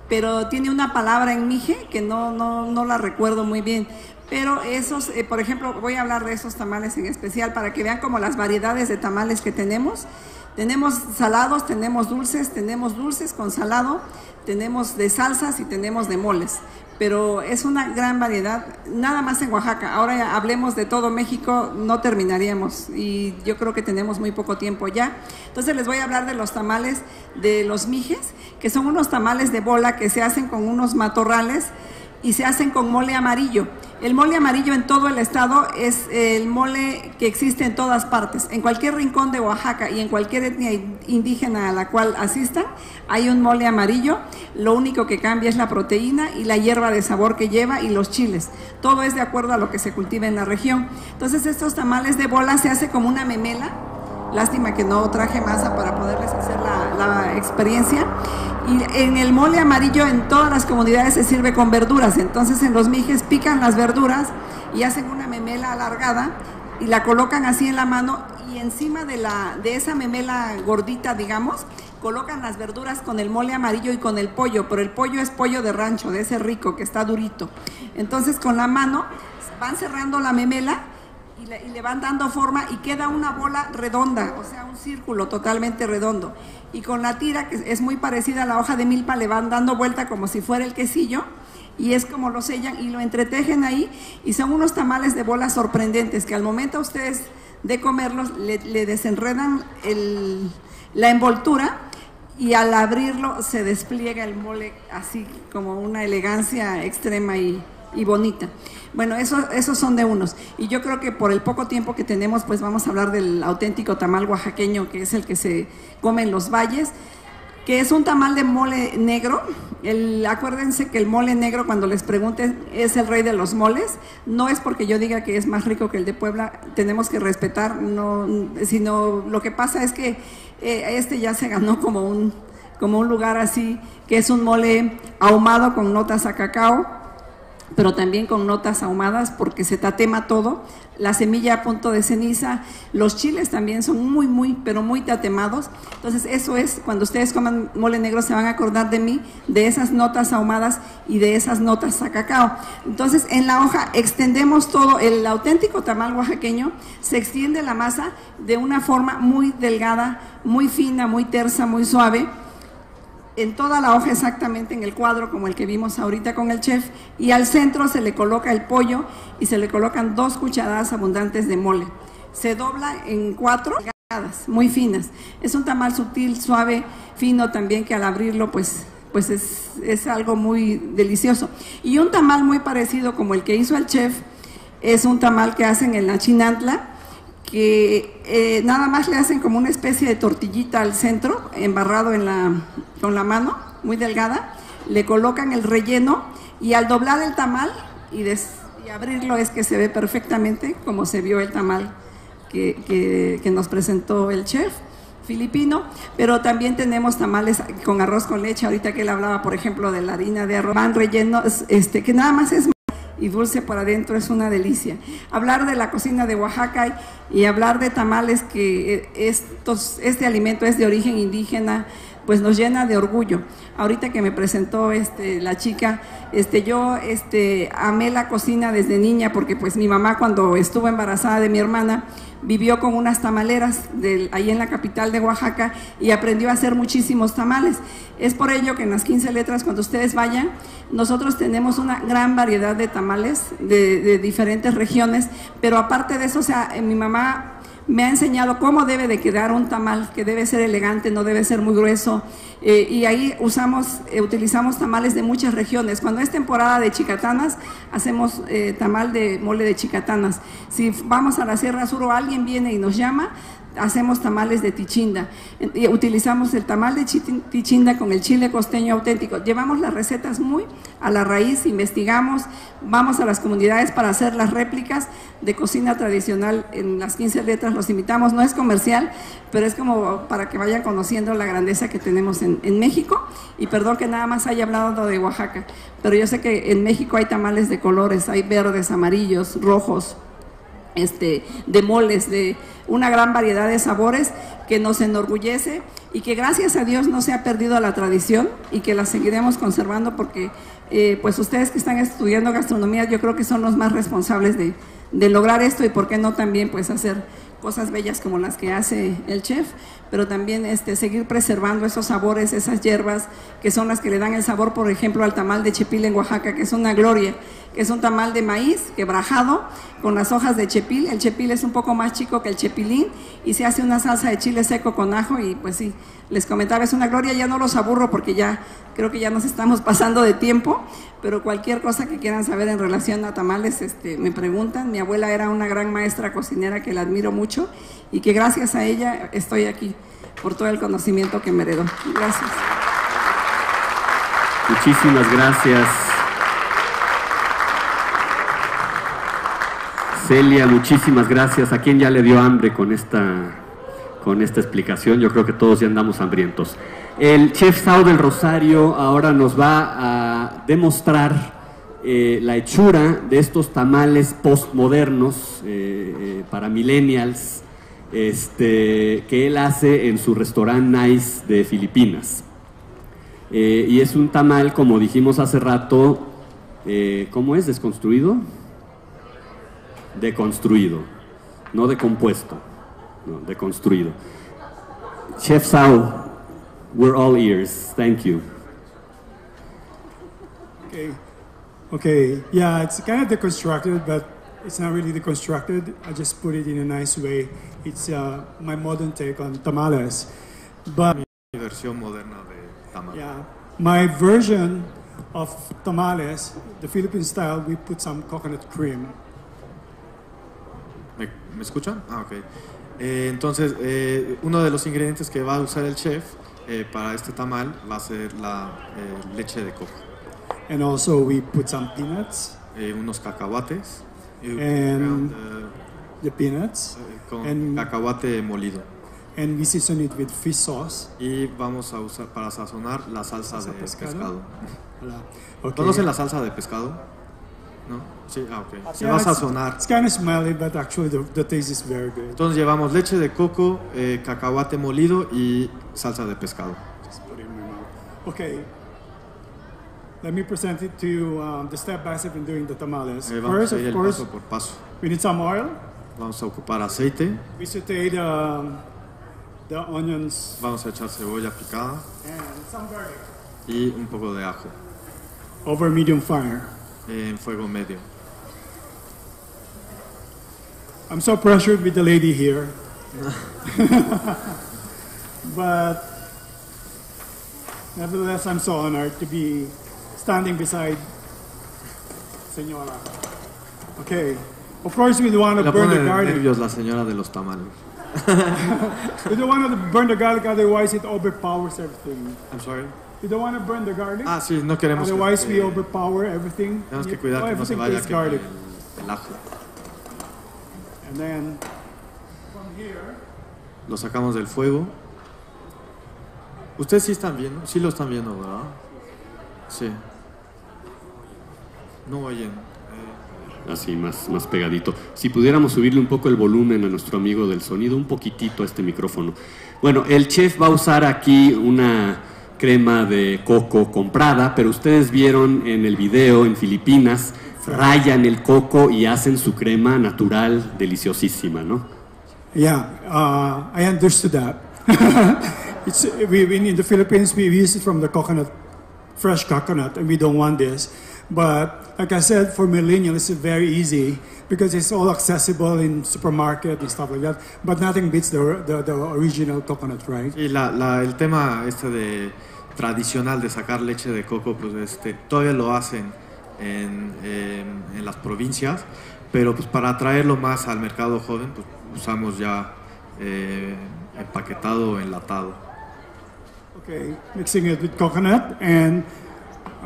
pero tiene una palabra en mije que no la recuerdo muy bien. Pero esos, por ejemplo, voy a hablar de esos tamales en especial para que vean como las variedades de tamales que tenemos. Tenemos salados, tenemos dulces con salado, tenemos de salsas y tenemos de moles. Pero es una gran variedad, nada más en Oaxaca. Ahora hablemos de todo México, no terminaríamos y yo creo que tenemos muy poco tiempo ya. Entonces les voy a hablar de los tamales de los mijes, que son unos tamales de bola que se hacen con unos matorrales y se hacen con mole amarillo. El mole amarillo en todo el estado es el mole que existe en todas partes. En cualquier rincón de Oaxaca y en cualquier etnia indígena a la cual asistan, hay un mole amarillo. Lo único que cambia es la proteína y la hierba de sabor que lleva y los chiles. Todo es de acuerdo a lo que se cultiva en la región. Entonces estos tamales de bola se hace como una memela. Lástima que no traje masa para poderles hacer la experiencia. Y en el mole amarillo en todas las comunidades se sirve con verduras. Entonces en los mijes pican las verduras y hacen una memela alargada y la colocan así en la mano y encima de esa memela gordita, digamos, colocan las verduras con el mole amarillo y con el pollo, pero el pollo es pollo de rancho, de ese rico que está durito. Entonces con la mano van cerrando la memela y le van dando forma y queda una bola redonda, o sea, un círculo totalmente redondo. Y con la tira, que es muy parecida a la hoja de milpa, le van dando vuelta como si fuera el quesillo y es como lo sellan y lo entretejen ahí y son unos tamales de bola sorprendentes que al momento ustedes de comerlos le desenredan la envoltura y al abrirlo se despliega el mole así como una elegancia extrema y bonita. Bueno, esos son de unos. Y yo creo que por el poco tiempo que tenemos, pues vamos a hablar del auténtico tamal oaxaqueño, que es el que se come en los valles, que es un tamal de mole negro. Acuérdense que el mole negro, cuando les pregunten, es el rey de los moles. No es porque yo diga que es más rico que el de Puebla, tenemos que respetar, sino lo que pasa es que ya se ganó como un lugar así, que es un mole ahumado con notas a cacao, pero también con notas ahumadas porque se tatema todo, la semilla a punto de ceniza, los chiles también son pero muy tatemados. Entonces eso es, cuando ustedes coman mole negro se van a acordar de mí, de esas notas ahumadas y de esas notas a cacao. Entonces en la hoja extendemos todo, el auténtico tamal oaxaqueño, se extiende la masa de una forma muy delgada, muy fina, muy tersa, muy suave, en toda la hoja exactamente en el cuadro como el que vimos ahorita con el chef, y al centro se le coloca el pollo y se le colocan 2 cucharadas abundantes de mole. Se dobla en 4 delgadas, muy finas. Es un tamal sutil, suave, fino también, que al abrirlo pues es algo muy delicioso. Y un tamal muy parecido como el que hizo el chef es un tamal que hacen en la Chinantla, que nada más le hacen como una especie de tortillita al centro, embarrado con la mano, muy delgada, le colocan el relleno y al doblar el tamal y abrirlo es que se ve perfectamente como se vio el tamal que nos presentó el chef filipino. Pero también tenemos tamales con arroz con leche, ahorita que él hablaba por ejemplo de la harina de arroz, van rellenos, que nada más es y dulce por adentro, es una delicia. Hablar de la cocina de Oaxaca y hablar de tamales, que este alimento es de origen indígena, pues nos llena de orgullo. Ahorita que me presentó la chica, yo amé la cocina desde niña, porque pues mi mamá, cuando estuvo embarazada de mi hermana, vivió con unas tamaleras ahí en la capital de Oaxaca y aprendió a hacer muchísimos tamales. Es por ello que en las 15 letras, cuando ustedes vayan, nosotros tenemos una gran variedad de tamales de diferentes regiones, pero aparte de eso, mi mamá me ha enseñado cómo debe de quedar un tamal, que debe ser elegante, no debe ser muy grueso, y ahí utilizamos tamales de muchas regiones. Cuando es temporada de chicatanas, hacemos tamal de mole de chicatanas. Si vamos a la Sierra Sur o alguien viene y nos llama, hacemos tamales de tichinda. Utilizamos el tamal de tichinda con el chile costeño auténtico. Llevamos las recetas muy a la raíz, investigamos, vamos a las comunidades para hacer las réplicas de cocina tradicional. En las 15 letras los invitamos, no es comercial, pero es como para que vayan conociendo la grandeza que tenemos en México. Y perdón que nada más haya hablado de Oaxaca, pero yo sé que en México hay tamales de colores, hay verdes, amarillos, rojos, de moles, de una gran variedad de sabores que nos enorgullece y que gracias a Dios no se ha perdido la tradición y que la seguiremos conservando, porque pues ustedes que están estudiando gastronomía, yo creo que son los más responsables de lograr esto, y por qué no también pues hacer cosas bellas como las que hace el chef, pero también seguir preservando esos sabores, esas hierbas que son las que le dan el sabor, por ejemplo, al tamal de chepil en Oaxaca, que es una gloria, que es un tamal de maíz quebrajado con las hojas de chepil. El chepil es un poco más chico que el chepilín y se hace una salsa de chile seco con ajo, y pues sí, les comentaba, es una gloria. Ya no los aburro porque ya creo que ya nos estamos pasando de tiempo, pero cualquier cosa que quieran saber en relación a tamales, me preguntan. Mi abuela era una gran maestra cocinera que la admiro mucho y que gracias a ella estoy aquí por todo el conocimiento que me heredó. Gracias. Muchísimas gracias, Celia, muchísimas gracias. ¿A quién ya le dio hambre con esta explicación? Yo creo que todos ya andamos hambrientos. El chef Sao del Rosario ahora nos va a demostrar la hechura de estos tamales postmodernos para millennials, que él hace en su restaurante Nice de Filipinas. Y es un tamal, como dijimos hace rato, ¿cómo es? ¿Desconstruido? Deconstruido, no decompuesto, no, deconstruido. Chef Sao, we're all ears. Thank you. Okay. Yeah, it's kind of deconstructed, but it's not really deconstructed. I just put it in a nice way. It's my modern take on tamales. But Mi versión moderna de tamal. yeah, my version of tamales, the Philippine style, we put some coconut cream. ¿Me escuchan? Ok. Entonces, uno de los ingredientes que va a usar el chef para este tamal va a ser la leche de coco. And also we put some peanuts. Unos cacahuates. And the peanuts. Con and, cacahuate molido. And we season it with fish sauce. Y vamos a usar para sazonar la salsa de pescado. Okay. ¿Conocen la salsa de pescado? ¿No? Sí, ok. Se va a sazonar. It's kind of smelly, but actually the taste is very good. Entonces llevamos leche de coco, cacahuate molido y salsa de pescado. Just put it in my mouth. Okay. Let me present it to you the step by step in doing the tamales. Vamos First, a ir of el course, paso por paso. we need some oil. Vamos a ocupar aceite. We saute the onions. Vamos a echar cebolla picada. And some garlic. Y un poco de ajo Over medium fire. en fuego medio. I'm so pressured with the lady here. But nevertheless, I'm so honored to be standing beside Senora. Okay. Of course, we don't want to La burn pone the de garlic. nervios la señora de los tamales. We don't want to burn the garlic, otherwise it overpowers everything. I'm sorry. We don't want to burn the garlic, Ah, sí, no queremos otherwise we que, overpower everything. tenemos que cuidar que no se Everything vaya a tastes quemar garlic. el ajo. And then from here, Lo sacamos del fuego. Ustedes sí están viendo, sí lo están viendo, ¿verdad? Sí. No oyen. Así, más pegadito. Si pudiéramos subirle un poco el volumen a nuestro amigo del sonido, un poquitito a este micrófono. Bueno, el chef va a usar aquí una crema de coco comprada, pero ustedes vieron en el video en Filipinas, rayan el coco y hacen su crema natural, deliciosísima, ¿no? yeah, I understood that. In the Philippines, we use it from the coconut, fresh coconut, and we don't want this. But like I said, for millennials, it's very easy because it's all accessible in supermarket and stuff like that. But nothing beats the original coconut, right? Y el tema de tradicional de sacar leche de coco, pues todavía lo hacen en las provincias, pero pues para traerlo más al mercado joven, pues usamos ya empaquetado o enlatado. Okay, mixing it with coconut, and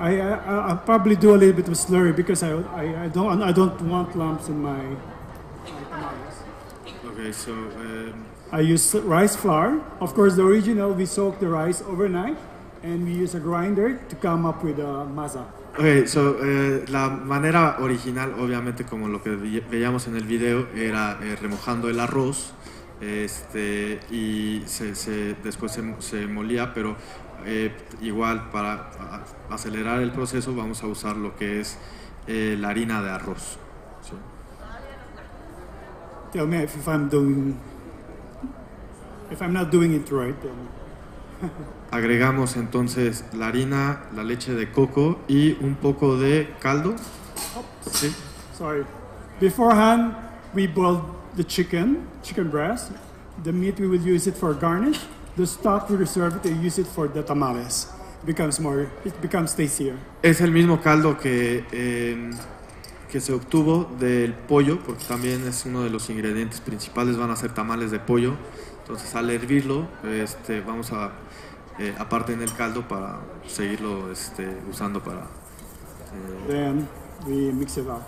I'll probably do a little bit of slurry because I don't want lumps in my tamales. Okay, so I use rice flour. Of course, the original, we soak the rice overnight, and we use a grinder to come up with a masa. okay, so la manera original, obviamente, como lo que veíamos en el video, era remojando el arroz, y después se molía, pero igual para acelerar el proceso vamos a usar lo que es la harina de arroz. ¿Sí? Tell me if I'm not doing it right. Then. Agregamos entonces la harina, la leche de coco y un poco de caldo. ¿Sí? Sorry. Beforehand, we boiled the chicken breast. The meat, we will use it for garnish. The stock, we reserve it and use it for the tamales. It becomes tastier. Es el mismo caldo que se obtuvo del pollo, porque también es uno de los ingredientes principales, van a ser tamales de pollo. Entonces al hervirlo, vamos a, aparte en el caldo, para seguirlo usando para... Then we mix it up.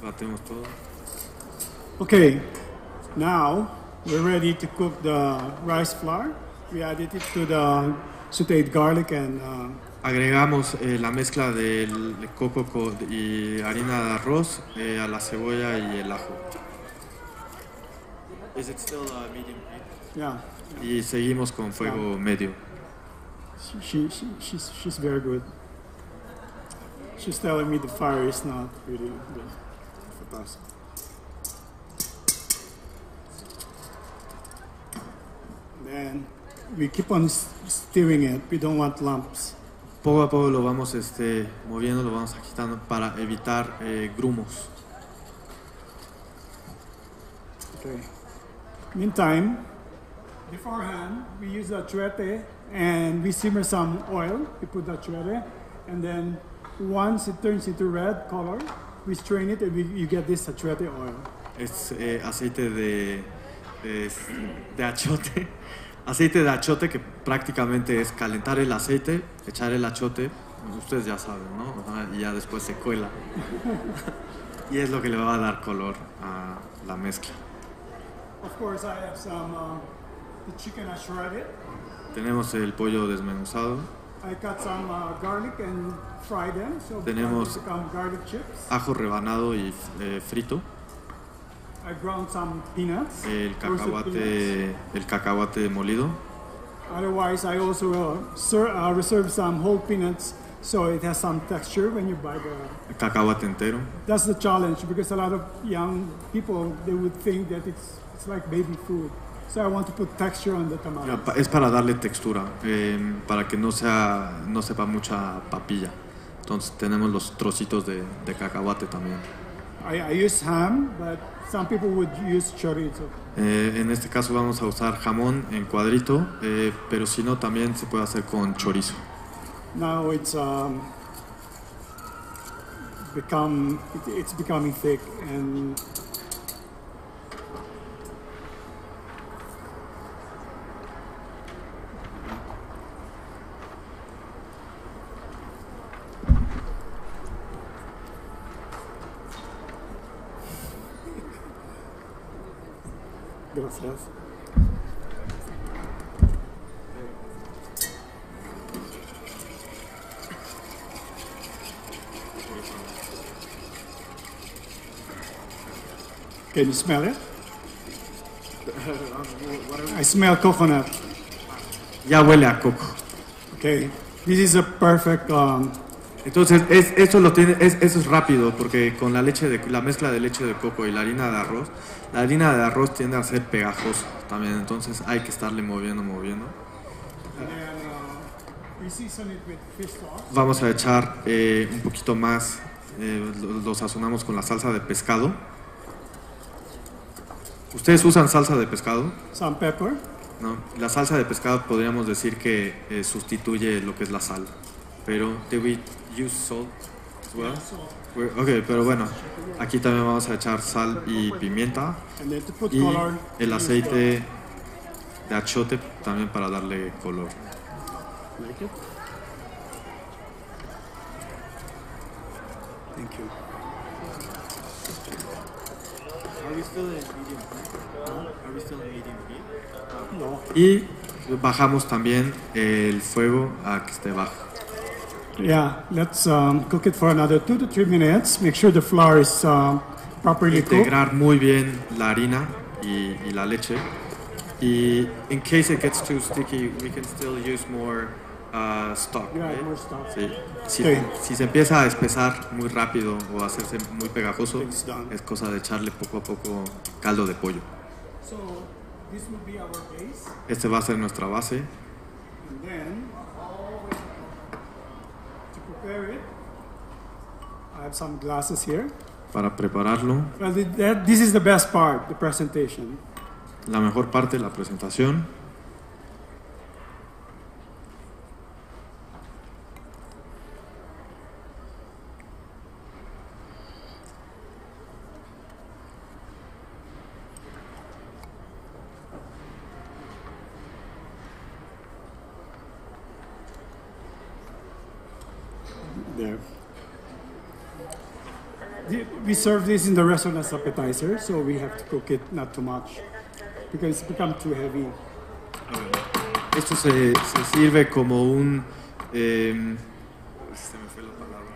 Batemos todo. Okay, now we're ready to cook the rice flour. We added it to the sauteed garlic and... Agregamos la mezcla del coco y harina de arroz a la cebolla y el ajo. Is it still medium heat? Yeah. Y seguimos con fuego medio. She's very good. She's telling me the fire is not really good for us. Then we keep on stirring it. We don't want lumps. Poco a poco lo vamos moviendo, lo vamos agitando para evitar grumos. Okay. Meantime, beforehand, we use the achiote and we simmer some oil. We put the achiote, and then once it turns into red color, we strain it and you get this achiote oil. Es aceite de achiote. Aceite de achiote, que prácticamente es calentar el aceite, echar el achiote, ustedes ya saben, ¿no? Y ya después se cuela. Y es lo que le va a dar color a la mezcla. Of course, I have some the chicken I shredded. Tenemos el pollo desmenuzado. I cut some garlic and fry them, so Tenemos they become garlic chips. ajo rebanado y frito. I ground some peanuts. El roasted peanuts. cacahuate molido. Otherwise, I also reserve some whole peanuts, so it has some texture when you buy El cacahuate entero. That's the challenge, because a lot of young people, they would think that it's like baby food. So I want to put texture on the tamales. Es para darle textura, para que no sepa mucha papilla. Entonces tenemos los trocitos de cacahuate también. I use ham, but some people would use chorizo. En este caso vamos a usar jamón en cuadrito, pero si no también se puede hacer con chorizo. Now it's becoming thick, and gracias. Can you smell it? I smell coconut. Ya huele a coco. Okay, this is a perfect. Entonces eso es rápido porque con la mezcla de leche de coco y la harina de arroz tiende a ser pegajoso también. Entonces hay que estarle moviendo. Vamos a echar un poquito más. Lo sazonamos con la salsa de pescado. ¿Ustedes usan salsa de pescado? Some pepper. No, la salsa de pescado podríamos decir que sustituye lo que es la sal. Pero, do we use salt as well? Ok, pero bueno, aquí también vamos a echar sal y pimienta. Y el aceite de achote también para darle color. Thank you. Are we still in medium heat? Are we still in medium heat? No. Y bajamos también el fuego a que esté bajo. Yeah, let's cook it for another 2 to 3 minutes. Make sure the flour is properly cooked. Integrar muy bien la harina y la leche. Y in case it gets too sticky, we can still use more stock. Yeah, right? more stock. Sí. Okay. Si se empieza a espesar muy rápido o a hacerse muy pegajoso, It's done. es cosa de echarle poco a poco caldo de pollo. So this will be our base, Este va a ser nuestra base. and then to prepare it, I have some glasses here. Para prepararlo, Well, this is the best part, the presentation. la mejor parte de la presentación. There. We serve this in the restaurant as appetizer, so we have to cook it not too much because it's become too heavy. Esto se sirve como se me fue la palabra.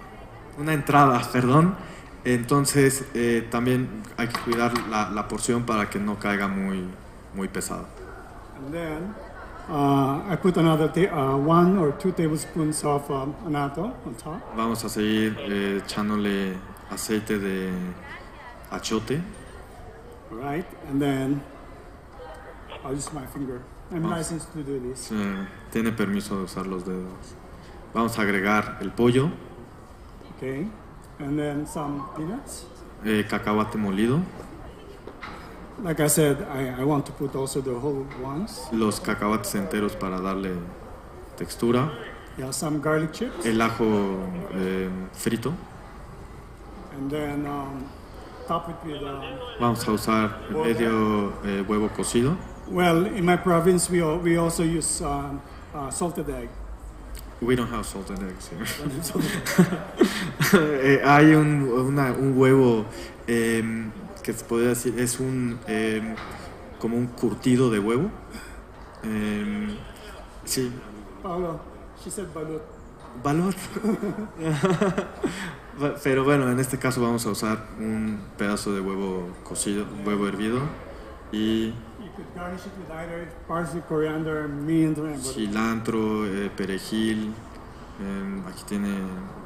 Una entrada, perdón. Entonces también hay que cuidar la porción para que no caiga muy pesado. And then I put another 1 or 2 tablespoons of annatto on top. Vamos a seguir echándole aceite de achote. All right, and then I'll use my finger. I'm licensed to do this. Tiene permiso de usar los dedos. Vamos a agregar el pollo, Okay, and then some peanuts. cacahuate molido. Like I said, I want to put also the whole ones. Los cacahuates enteros para darle textura. Yeah, some garlic chips. El ajo frito. And then top it with. Vamos a usar medio huevo cocido. Well, in my province, we also use salted egg. We don't have salted eggs here. Hay un huevo que se podría decir es como un curtido de huevo. Sí. Paolo, she said balut. Balut. Pero bueno, en este caso vamos a usar un pedazo de huevo cocido, huevo hervido y You could garnish it with either parsley, coriander, mint, or cilantro, perejil. Aquí tiene,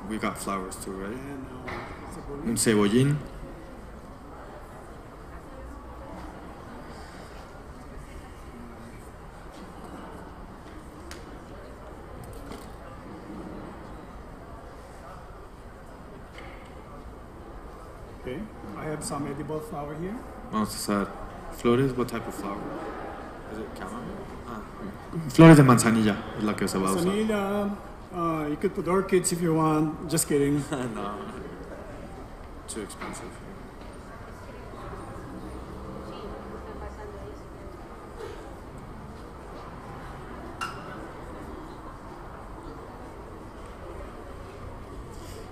we got flowers too, right? and Un cebollín. Okay. I have some edible flour here. Vamos a usar flores. What type of flower? Is it chamomile? Flores de manzanilla es la que se va a usar. Vanilla. You could put orchids if you want. Just kidding. No. Too expensive.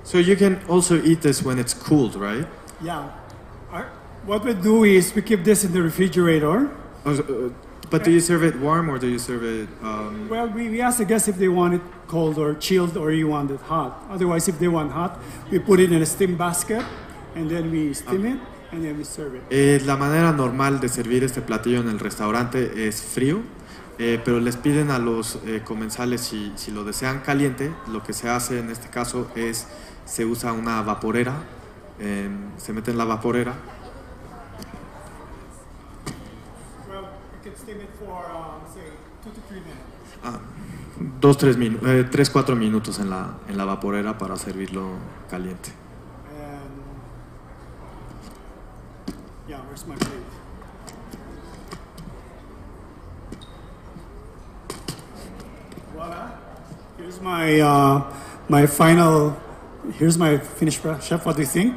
So you can also eat this when it's cooled, right? Yeah. What we do is we keep this in the refrigerator. But do you serve it warm or do you serve it? Well, we ask the guests if they want it cold or chilled or you want it hot. Otherwise, if they want hot, we put it in a steam basket and then we steam it and then we serve it. La manera normal de servir este platillo en el restaurante es frío, pero les piden a los comensales si lo desean caliente. Lo que se hace en este caso es se usa una vaporera, se mete en la vaporera. Steam it for, say, 2 to 3 2, minutes. 3-4 minutos en la vaporera para servirlo caliente. Yeah, where's my plate? Voila. Here's my final. Here's my finished product. Chef, what do you think?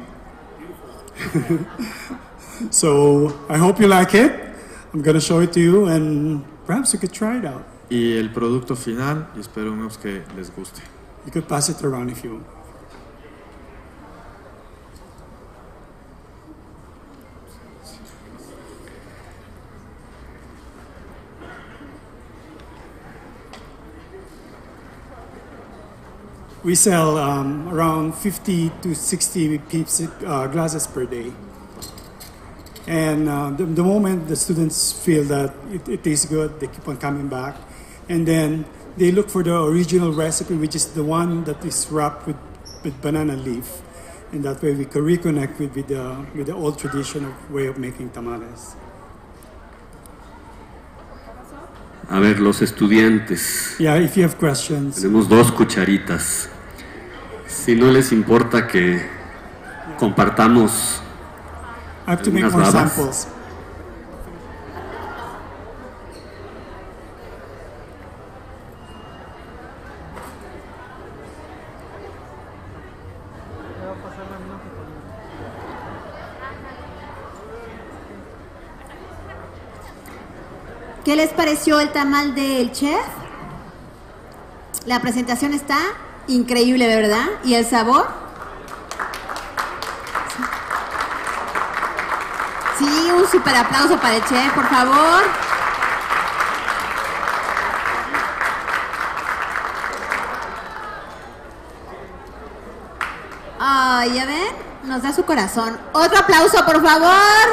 So I hope you like it. I'm going to show it to you and perhaps you could try it out. Y el producto final, y esperemos que les guste. You could pass it around if you want. We sell around 50 to 60 glasses per day. And the moment the students feel that it tastes good, they keep on coming back. And then they look for the original recipe, which is the one that is wrapped with banana leaf. And that way we can reconnect with the old traditional way of making tamales. A ver, los estudiantes. Yeah, if you have questions. Tenemos 2 cucharitas. Si no les importa que compartamos. I have to make more samples. ¿Qué les pareció el tamal del chef? La presentación está increíble, ¿verdad? ¿Y el sabor? Sí, un súper aplauso para el chef, por favor. Ay, ya ven, nos da su corazón. Otro aplauso, por favor.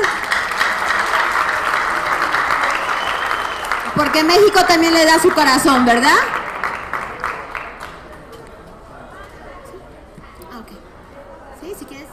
Porque México también le da su corazón, ¿verdad? Ah, ok. Sí, si quieres.